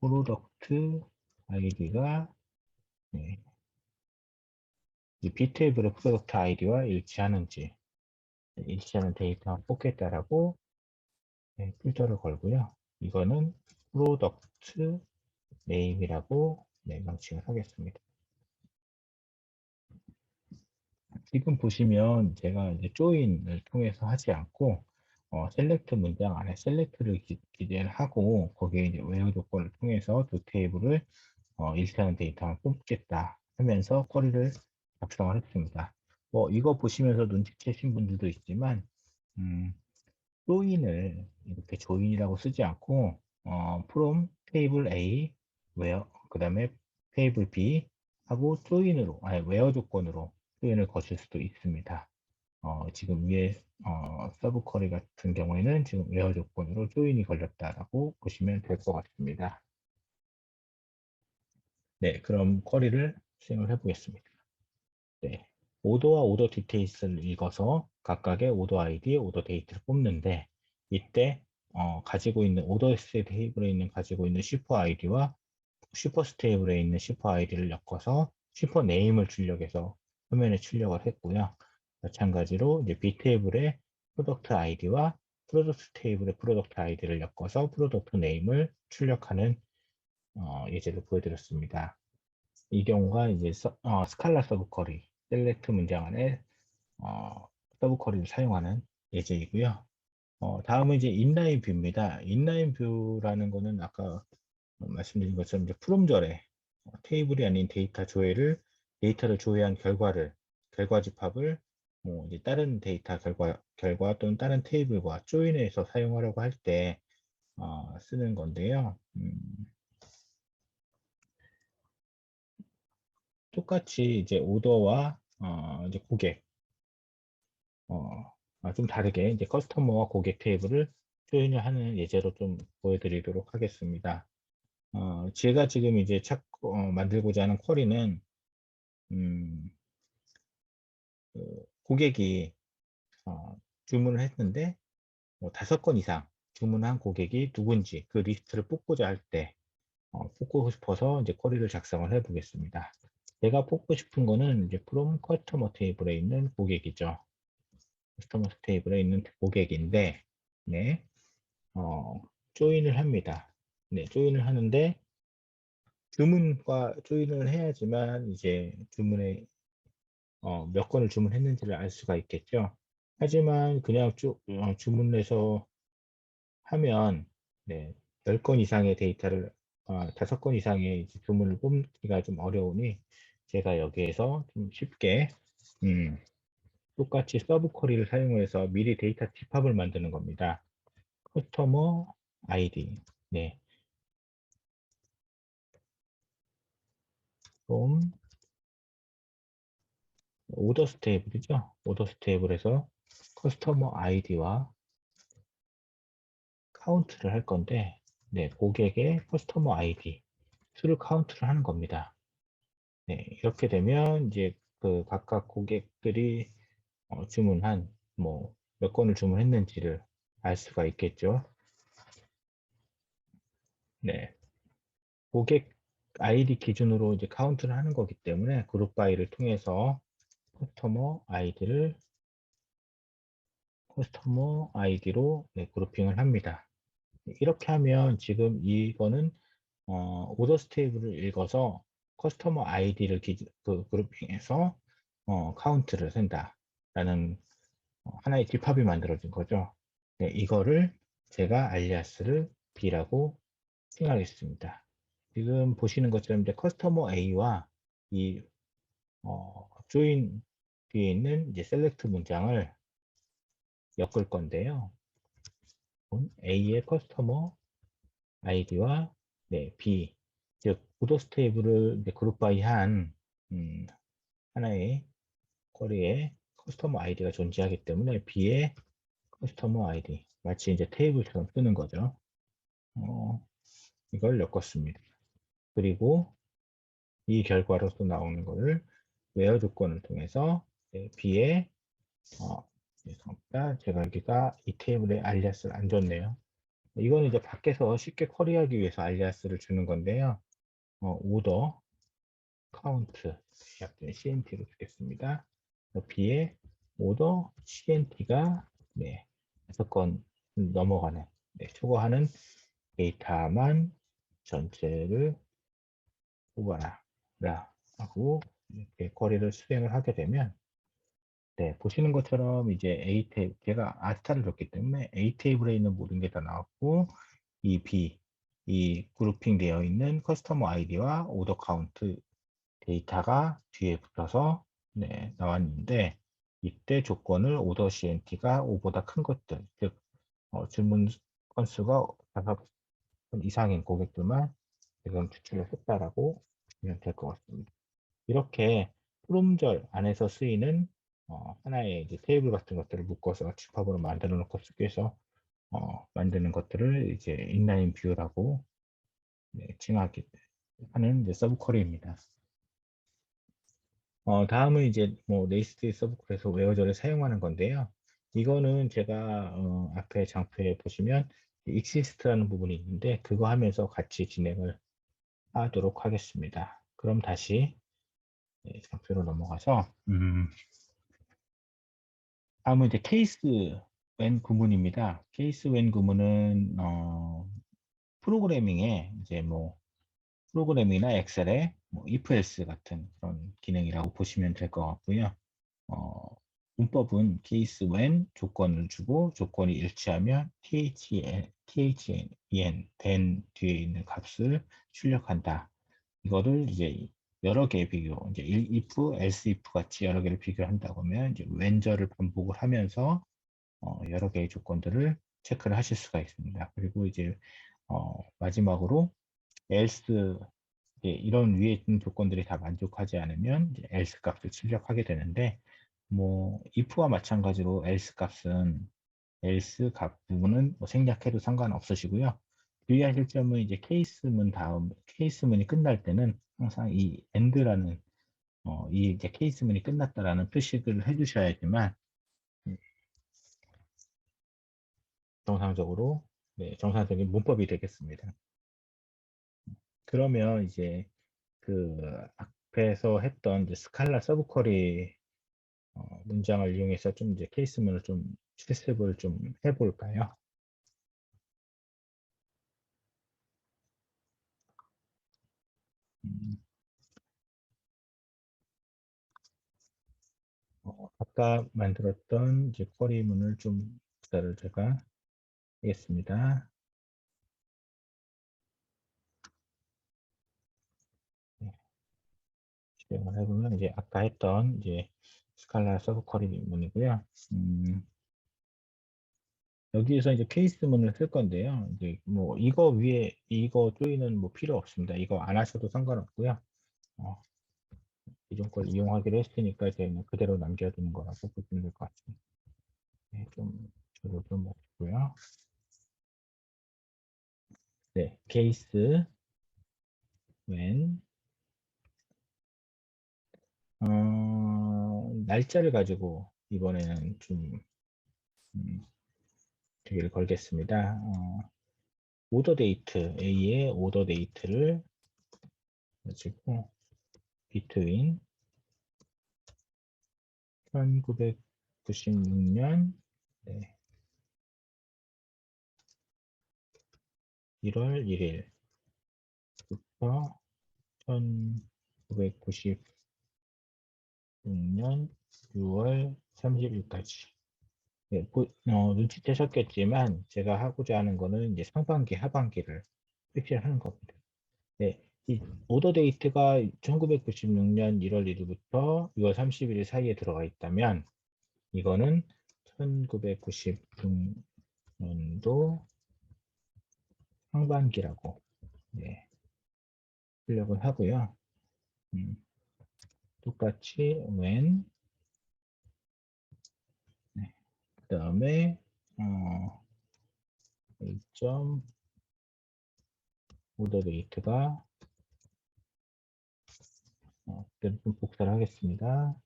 프로덕트 아이디가 네, 이 B 테이블의 프로덕트 아이디와 일치하는지 일치하는 데이터만 뽑겠다라고 네, 필터를 걸고요. 이거는 프로덕트 네임이라고 네, 명칭을 하겠습니다. 지금 보시면 제가 이제 조인을 통해서 하지 않고 셀렉트 문장 안에 셀렉트를 기재를 하고 거기에 이제 웨어 조건을 통해서 두 테이블을 일치하는 데이터만 뽑겠다 하면서 쿼리를 작성을 했습니다. 이거 보시면서 눈치채신 분들도 있지만 조인을 이렇게 조인이라고 쓰지 않고 from 테이블 A where 그 다음에 테이블 B 하고 조인으로 아니 where 조건으로 조인을 거칠 수도 있습니다. 지금 위에 서브 쿼리 같은 경우에는 지금 where 조건으로 조인이 걸렸다라고 보시면 될 것 같습니다. 네, 그럼 쿼리를 수행을 해보겠습니다. 네, 오더와 오더 디테일스를 읽어서 각각의 오더 아이디, 오더 데이트를 뽑는데 이때 가지고 있는 오더 테이블에 있는 가지고 있는 슈퍼 아이디와 슈퍼 스테이블에 있는 슈퍼 아이디를 엮어서 슈퍼 네임을 출력해서 화면에 출력을 했고요. 마찬가지로 이제 B 테이블의 프로덕트 아이디와 프로덕트 테이블의 프로덕트 아이디를 엮어서 프로덕트 네임을 출력하는 예제를 보여드렸습니다. 이 경우가 이제 스칼라 서브 쿼리, 셀렉트 문장 안에 서브 쿼리를 사용하는 예제이고요. 다음은 이제 인라인 뷰입니다. 인라인 뷰라는 거는 아까 말씀드린 것처럼 이제 프롬절에 테이블이 아닌 데이터를 조회한 결과 집합을 뭐 이제 다른 데이터 결과 또는 다른 테이블과 조인해서 사용하려고 할 때 쓰는 건데요. 똑같이 이제 오더와 이제 고객 좀 다르게 이제 커스터머와 고객 테이블을 조인을 하는 예제로 좀 보여드리도록 하겠습니다. 제가 지금 이제 만들고자 하는 쿼리는 음, 고객이 주문을 했는데 뭐 5건 이상 주문한 고객이 누군지 그 리스트를 뽑고자 할 때 뽑고 싶어서 이제 쿼리를 작성을 해 보겠습니다. 제가 뽑고 싶은 거는 이제 from customer 테이블에 있는 고객이죠. 커스터머 테이블에 있는 고객인데 네, 조인을 합니다. 네, 조인을 하는데 주문과 조인을 해야지만 이제 주문에 몇 건을 주문했는지를 알 수가 있겠죠. 하지만 그냥 주문해서 하면 네, 10건 이상의 데이터를 5건 이상의 이제 주문을 뽑기가 좀 어려우니 제가 여기에서 좀 쉽게 똑같이 서브 쿼리를 사용해서 미리 데이터 집합을 만드는 겁니다. 커스터머 아이디 네, from 오더 스테이블이죠. 오더 스테이블에서 커스터머 아이디와 카운트를 할 건데 네, 고객의 커스터머 아이디 수를 카운트를 하는 겁니다. 네, 이렇게 되면 이제 그 각각 고객들이 주문한 뭐 몇 건을 주문했는지를 알 수가 있겠죠. 네, 고객 아이디 기준으로 이제 카운트를 하는 거기 때문에 그룹 바이를 통해서 커스터머 아이디로 네, 그룹핑을 합니다. 이렇게 하면 지금 이거는 오더 스테이블을 읽어서 커스터머 아이디를 그룹핑해서 카운트를 센다라는 하나의 집합이 만들어진 거죠. 네, 이거를 제가 알리아스를 B라고 생각하겠습니다. 지금 보시는 것처럼 이제 커스터머 A와 이 조인 뒤에 있는 이제 셀렉트 문장을 엮을 건데요. A의 커스터머 아이디와 B, 즉 구도스 테이블을 그룹 바이한 하나의 쿼리에 커스터머 아이디가 존재하기 때문에 B의 커스터머 아이디, 마치 이제 테이블처럼 쓰는 거죠. 이걸 엮었습니다. 그리고 이 결과로서 나오는 것을 웨어 조건을 통해서 B의 죄송합니다. 제가 여기가 이 테이블에 알리아스를 안 줬네요. 이거는 이제 밖에서 쉽게 쿼리하기 위해서 알리아스를 주는 건데요. 오더 카운트 약된 CNT로 주겠습니다. B의 오더 CNT가 5건 넘어가는 초과하는 데이터만 전체를 뽑아라 하고 이렇게 쿼리를 수행을 하게 되면 보시는 것처럼 이제 A 테이블, 제가 아스타를 줬기 때문에 A 테이블에 있는 모든 게 다 나왔고, 이 B, 이 그룹핑 되어 있는 커스터머 아이디와 오더 카운트 데이터가 뒤에 붙어서 나왔는데, 이때 조건을 오더 CNT가 5보다 큰 것들, 즉 주문 건수가 5건 이상인 고객들만 지금 추출을 했다라고 보면 될 것 같습니다. 이렇게 프롬절 안에서 쓰이는 하나의 이제 테이블 같은 것들을 묶어서 집합으로 만들어 놓고 쓰기 위해서 만드는 것들을 이제 인라인 뷰라고 칭하게 하는 이제 서브 쿼리입니다. 다음은 이제 뭐 네이스트 서브 쿼리에서 웨어절을 사용하는 건데요. 이거는 제가 앞에 장표에 보시면 익시스트라는 부분이 있는데 그거 하면서 같이 진행을 하도록 하겠습니다. 그럼 다시 장표로 넘어가서 다음은 이제 케이스 웬 구문입니다. 케이스 웬 구문은 프로그래밍에 이제 뭐 프로그래밍이나 엑셀에 뭐 if else 같은 그런 기능이라고 보시면 될 것 같고요. 문법은 케이스 웬 조건을 주고 조건이 일치하면 then 뒤에 있는 값을 출력한다. 이거를 이제 여러 개의 비교, 이제 if, else if 같이 여러 개를 비교한다고 하면 이제 when절을 반복을 하면서 여러 개의 조건들을 체크를 하실 수가 있습니다. 그리고 이제 마지막으로 else 이런 위에 있는 조건들이 다 만족하지 않으면 이제 else 값을 출력하게 되는데 뭐 if와 마찬가지로 else 값은 else 값 부분은 뭐 생략해도 상관없으시고요. 주의하실 점은 이제 케이스문 다음 케이스문이 끝날 때는 항상 이 end라는 이 이제 케이스문이 끝났다라는 표식을 해주셔야지만 정상적으로 정상적인 문법이 되겠습니다. 그러면 이제 그 앞에서 했던 이제 스칼라 서브 쿼리 문장을 이용해서 좀 이제 케이스문을 좀 실습을 좀 해볼까요? 음, 아까 만들었던 이제 쿼리문을 좀 기다를 제가 하겠습니다. 네, 실행을 해보면 이제 아까 했던 이제 스칼라 서브 쿼리문이고요. 여기에서 이제 케이스문을 쓸 건데요. 이제 뭐 이거 위에 이거 조이는 뭐 필요 없습니다. 이거 안 하셔도 상관없고요. 어, 기존 걸 이용하기로 했으니까 저희는 그대로 남겨두는 거라고 보시면 될 것 같습니다. 네, 좀 저도 좀 먹고요. 네, 케이스 when 날짜를 가지고 이번에는 좀 되기를 걸겠습니다. 오더 데이트 A의 오더 데이트를 가지고 between 1996년 1월 1일부터 1996년 6월 30일까지. 눈치채셨겠지만 제가 하고자 하는 거는 이제 상반기, 하반기를 표시하는 겁니다. 네, 이 오더 데이트가 1996년 1월 1일부터 6월 31일 사이에 들어가 있다면 이거는 1996년도 상반기라고 네, 출력을 하고요. 똑같이 when 네, 그 다음에 1점 오더 데이트가 그대로 좀 복사를 하겠습니다.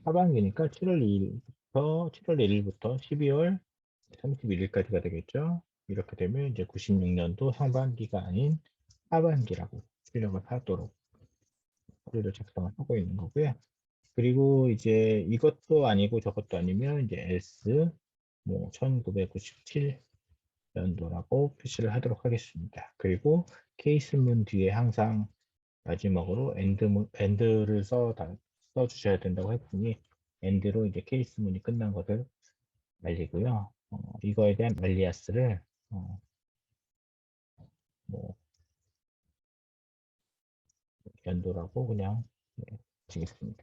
하반기니까 7월 1일부터 12월 31일까지가 되겠죠. 이렇게 되면 이제 96년도 상반기가 아닌 하반기라고 출력을 하도록 서류를 작성을 하고 있는 거고요. 그리고 이제 이것도 아니고 저것도 아니면 이제 S 뭐 1997년도라고 표시를 하도록 하겠습니다. 그리고 케이스문 뒤에 항상 마지막으로 엔드를 써주셔야 된다고 했으니 엔드로 이제 케이스문이 끝난 것을 알리고요. 이거에 대한 알리아스를 뭐 연도라고 그냥 주겠습니다.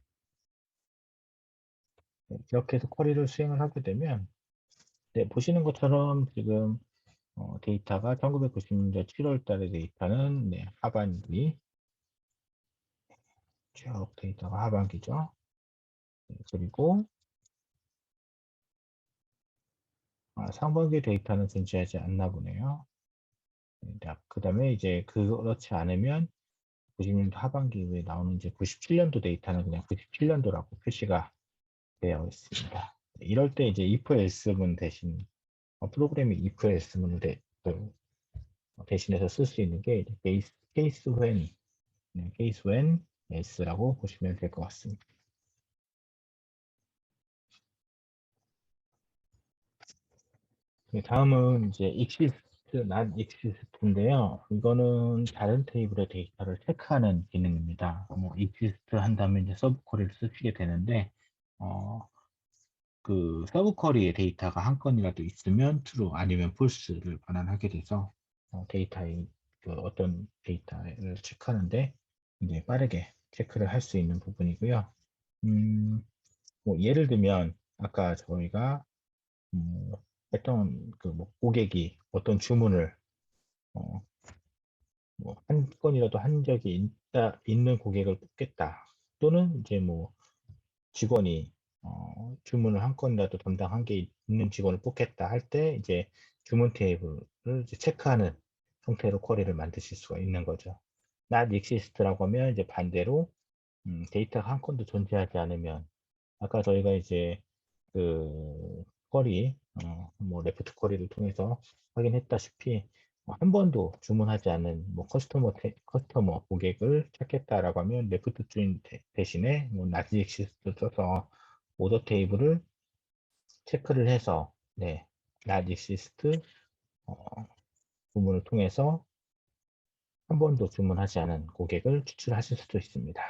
이렇게 해서 쿼리를 수행을 하게 되면 보시는 것처럼 지금 데이터가 1990년도 7월 달의 데이터는 하반기 쭉 데이터가 하반기죠. 그리고 상반기 데이터는 존재하지 않나 보네요. 그 다음에 이제 그렇지 않으면 90년도 하반기 에 나오는 이제 97년도 데이터는 그냥 97년도라고 표시가 되어 있습니다. 이럴 때 이제 if else문 대신 프로그램이 if else문을 대신해서 쓸 수 있는 게 case when, case when else라고 보시면 될 것 같습니다. 다음은 이제 exist, not exist인데요. 이거는 다른 테이블의 데이터를 체크하는 기능입니다. exist 한다면 이제 서브 쿼리를 쓰시게 되는데, 그 서브 쿼리의 데이터가 한 건이라도 있으면 true 아니면 false를 반환하게 돼서 데이터의 그 어떤 데이터를 체크하는데 이제 빠르게 체크를 할 수 있는 부분이고요. 뭐 예를 들면 아까 저희가 했던 그 뭐 고객이 어떤 주문을 뭐 한 건이라도 한 적이 있는 고객을 뽑겠다. 또는 이제 뭐 직원이 주문을 한 건이라도 담당한 게 있는 직원을 뽑겠다 할 때 이제 주문 테이블을 이제 체크하는 형태로 쿼리를 만드실 수가 있는 거죠. not exist라고 하면 이제 반대로 데이터가 한 건도 존재하지 않으면 아까 저희가 이제 그 쿼리 뭐 레프트 쿼리를 통해서 확인했다시피 한 번도 주문하지 않은 뭐 커스터머 고객을 찾겠다라고 하면 레프트 주인 대신에 뭐 not exist 써서 오더 테이블을 체크를 해서 not exist 부분을 통해서 한 번도 주문하지 않은 고객을 추출하실 수도 있습니다.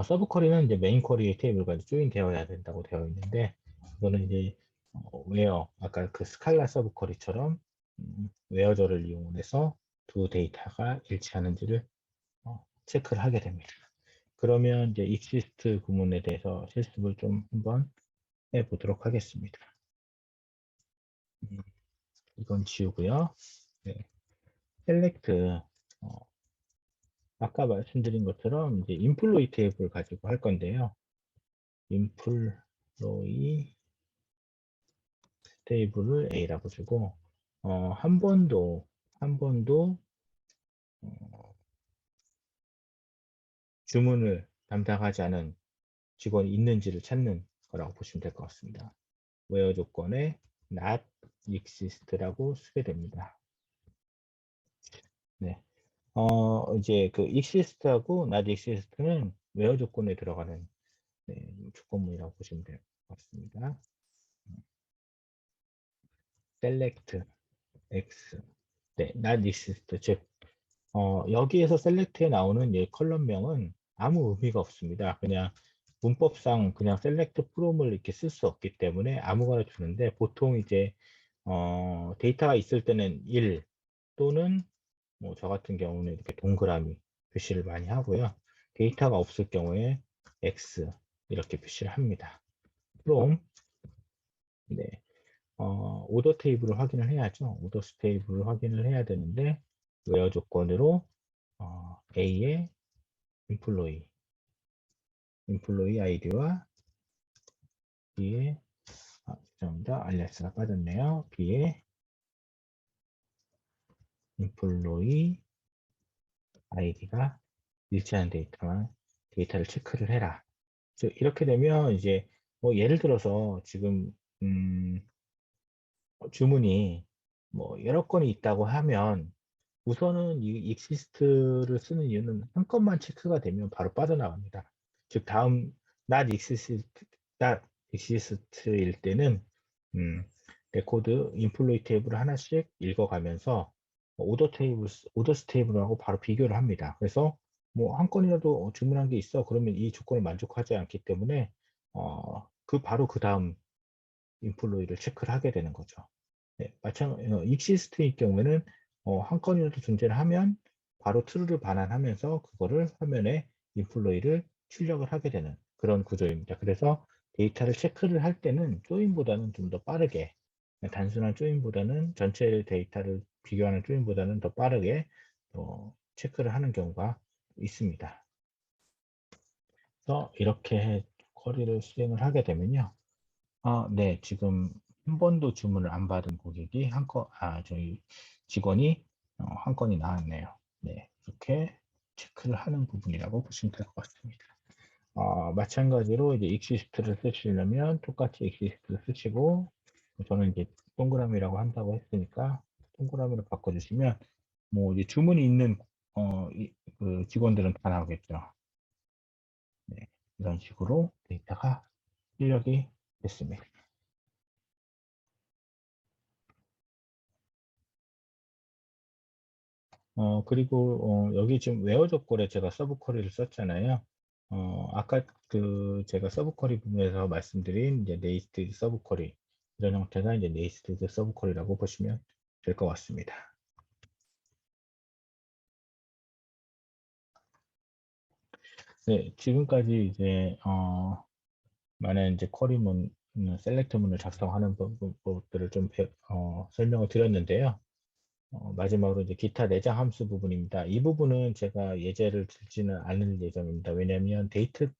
서브 쿼리는 이제 메인 쿼리 테이블과 조인 되어야 된다고 되어 있는데 이거는 이제 웨어 아까 그 스칼라 서브 쿼리처럼 웨어저를 이용해서 두 데이터가 일치하는지를 체크를 하게 됩니다. 그러면 이제 exist 구문에 대해서 실습을 좀 한번 해보도록 하겠습니다. 이건 지우고요. select 아까 말씀드린 것처럼 이제 인플로이 테이블 가지고 할 건데요. 인플로이 테이블을 A라고 주고 한 번도 주문을 담당하지 않은 직원이 있는지를 찾는 거라고 보시면 될 것 같습니다. where 조건에 not exist라고 쓰게 됩니다. 네. 이제 그 exist하고 not exist는 where 조건에 들어가는 조건문이라고 보시면 될 것 같습니다. select x not exist 즉 여기에서 select에 나오는 컬럼명은 아무 의미가 없습니다. 그냥 문법상 그냥 select from을 이렇게 쓸 수 없기 때문에 아무거나 주는데 보통 이제 데이터가 있을 때는 1 또는 뭐 저 같은 경우는 이렇게 동그라미 표시를 많이 하고요. 데이터가 없을 경우에 X 이렇게 표시를 합니다. 그럼 네, 오더 테이블을 확인을 해야죠. 오더 테이블을 확인을 해야 되는데 웨어 조건으로 A의 employee 아이디와 B의 죄송합니다. 알리아스가 빠졌네요. B의 employee 아이디가 일치하는 데이터를 체크를 해라. 이렇게 되면 이제 뭐 예를 들어서 지금 주문이 뭐 여러 건이 있다고 하면 우선은 이 익시스트를 쓰는 이유는 한 건만 체크가 되면 바로 빠져나갑니다. 즉 다음 not exist, not exist일 때는 레코드 인플로이 테이블을 하나씩 읽어가면서 오더스 테이블하고 바로 비교를 합니다. 그래서 뭐 한 건이라도 주문한 게 있어 그러면 이 조건을 만족하지 않기 때문에 바로 그 다음 인플로이를 체크를 하게 되는 거죠. 네, 익시스트의 경우에는 한 건이라도 존재를 하면 바로 true를 반환하면서 그거를 화면에 인플로이를 출력을 하게 되는 그런 구조입니다. 그래서 데이터를 체크를 할 때는 조인보다는 좀 더 빠르게 단순한 조인보다는 전체 데이터를 비교하는 조인보다는 더 빠르게 체크를 하는 경우가 있습니다. 그래서 이렇게 쿼리를 수행을 하게 되면요. 네, 지금 한 번도 주문을 안 받은 고객이 저희 직원이 한 건이 나왔네요. 네, 이렇게 체크를 하는 부분이라고 보시면 될 것 같습니다. 마찬가지로 이제 익시스트를 쓰시려면 똑같이 익시스트를 쓰시고, 저는 이제 동그라미라고 한다고 했으니까 동그라미로 바꿔주시면, 뭐 이제 주문이 있는 그 직원들은 다 나오겠죠. 네, 이런 식으로 데이터가 출력이 됐습니다. 그리고 여기 지금 웨어 조건에 제가 서브 쿼리를 썼잖아요. 아까 그 제가 서브 쿼리 부분에서 말씀드린 이제 네이스티드 서브 쿼리 이런 형태가 이제 네이스티드 서브 쿼리라고 보시면 될 것 같습니다. 네, 지금까지 이제 많은 이제 쿼리문, 셀렉트문을 작성하는 법들을 좀 설명을 드렸는데요. 마지막으로 이제 기타 내장 함수 부분입니다. 이 부분은 제가 예제를 들지는 않을 예정입니다. 왜냐하면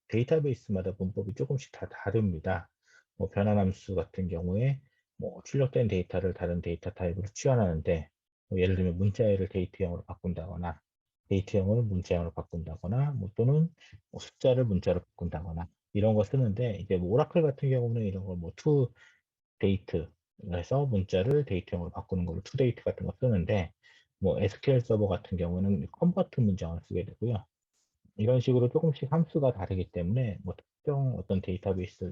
데이터베이스마다 문법이 조금씩 다 다릅니다. 뭐 변환 함수 같은 경우에 뭐 출력된 데이터를 다른 데이터 타입으로 치환하는데 뭐 예를 들면 문자열을 데이트형으로 바꾼다거나 데이트형을 문자형으로 바꾼다거나 뭐 또는 뭐 숫자를 문자로 바꾼다거나 이런 거 쓰는데 이제 뭐 오라클 같은 경우는 이런 걸뭐 데이트에서 문자를 데이터형으로 바꾸는 걸로 투데이트 같은 거 쓰는데 뭐 SQL 서버 같은 경우는 컨버트 문장을 쓰게 되고요. 이런 식으로 조금씩 함수가 다르기 때문에 뭐 특정 어떤 데이터베이스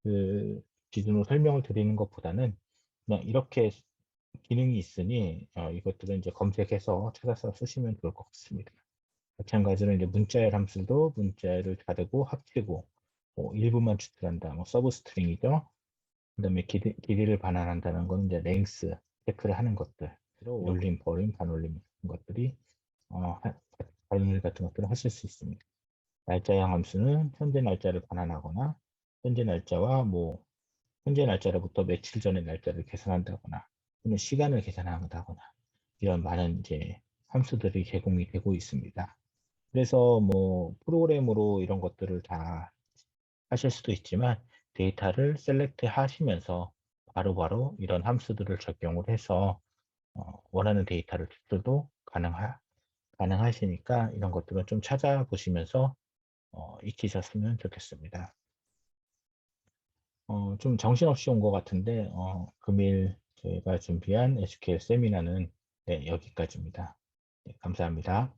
그 기준으로 설명을 드리는 것보다는 그냥 이렇게 기능이 있으니 이것들은 이제 검색해서 찾아서 쓰시면 좋을 것 같습니다. 마찬가지로 이제 문자열 함수도 문자열을 자르고 합치고 뭐 일부만 추출한다. 뭐 서브 스트링이죠. 그다음에 길이를 반환한다는 건 이제 랭스 체크를 하는 것들, 올림, 버림, 반올림 같은 것들이 반올 같은 것들을 하실 수 있습니다. 날짜형 함수는 현재 날짜를 반환하거나 현재 날짜와 뭐 현재 날짜로부터 며칠 전의 날짜를 계산한다거나 또는 시간을 계산한다거나 이런 많은 이제 함수들이 제공이 되고 있습니다. 그래서 뭐 프로그램으로 이런 것들을 다 하실 수도 있지만 데이터를 셀렉트 하시면서 바로바로 이런 함수들을 적용을 해서 원하는 데이터를 추출도 가능하시니까 이런 것들은 좀 찾아보시면서 익히셨으면 좋겠습니다. 좀 정신없이 온 것 같은데 금일 저희가 준비한 SQL 세미나는 네, 여기까지입니다. 네, 감사합니다.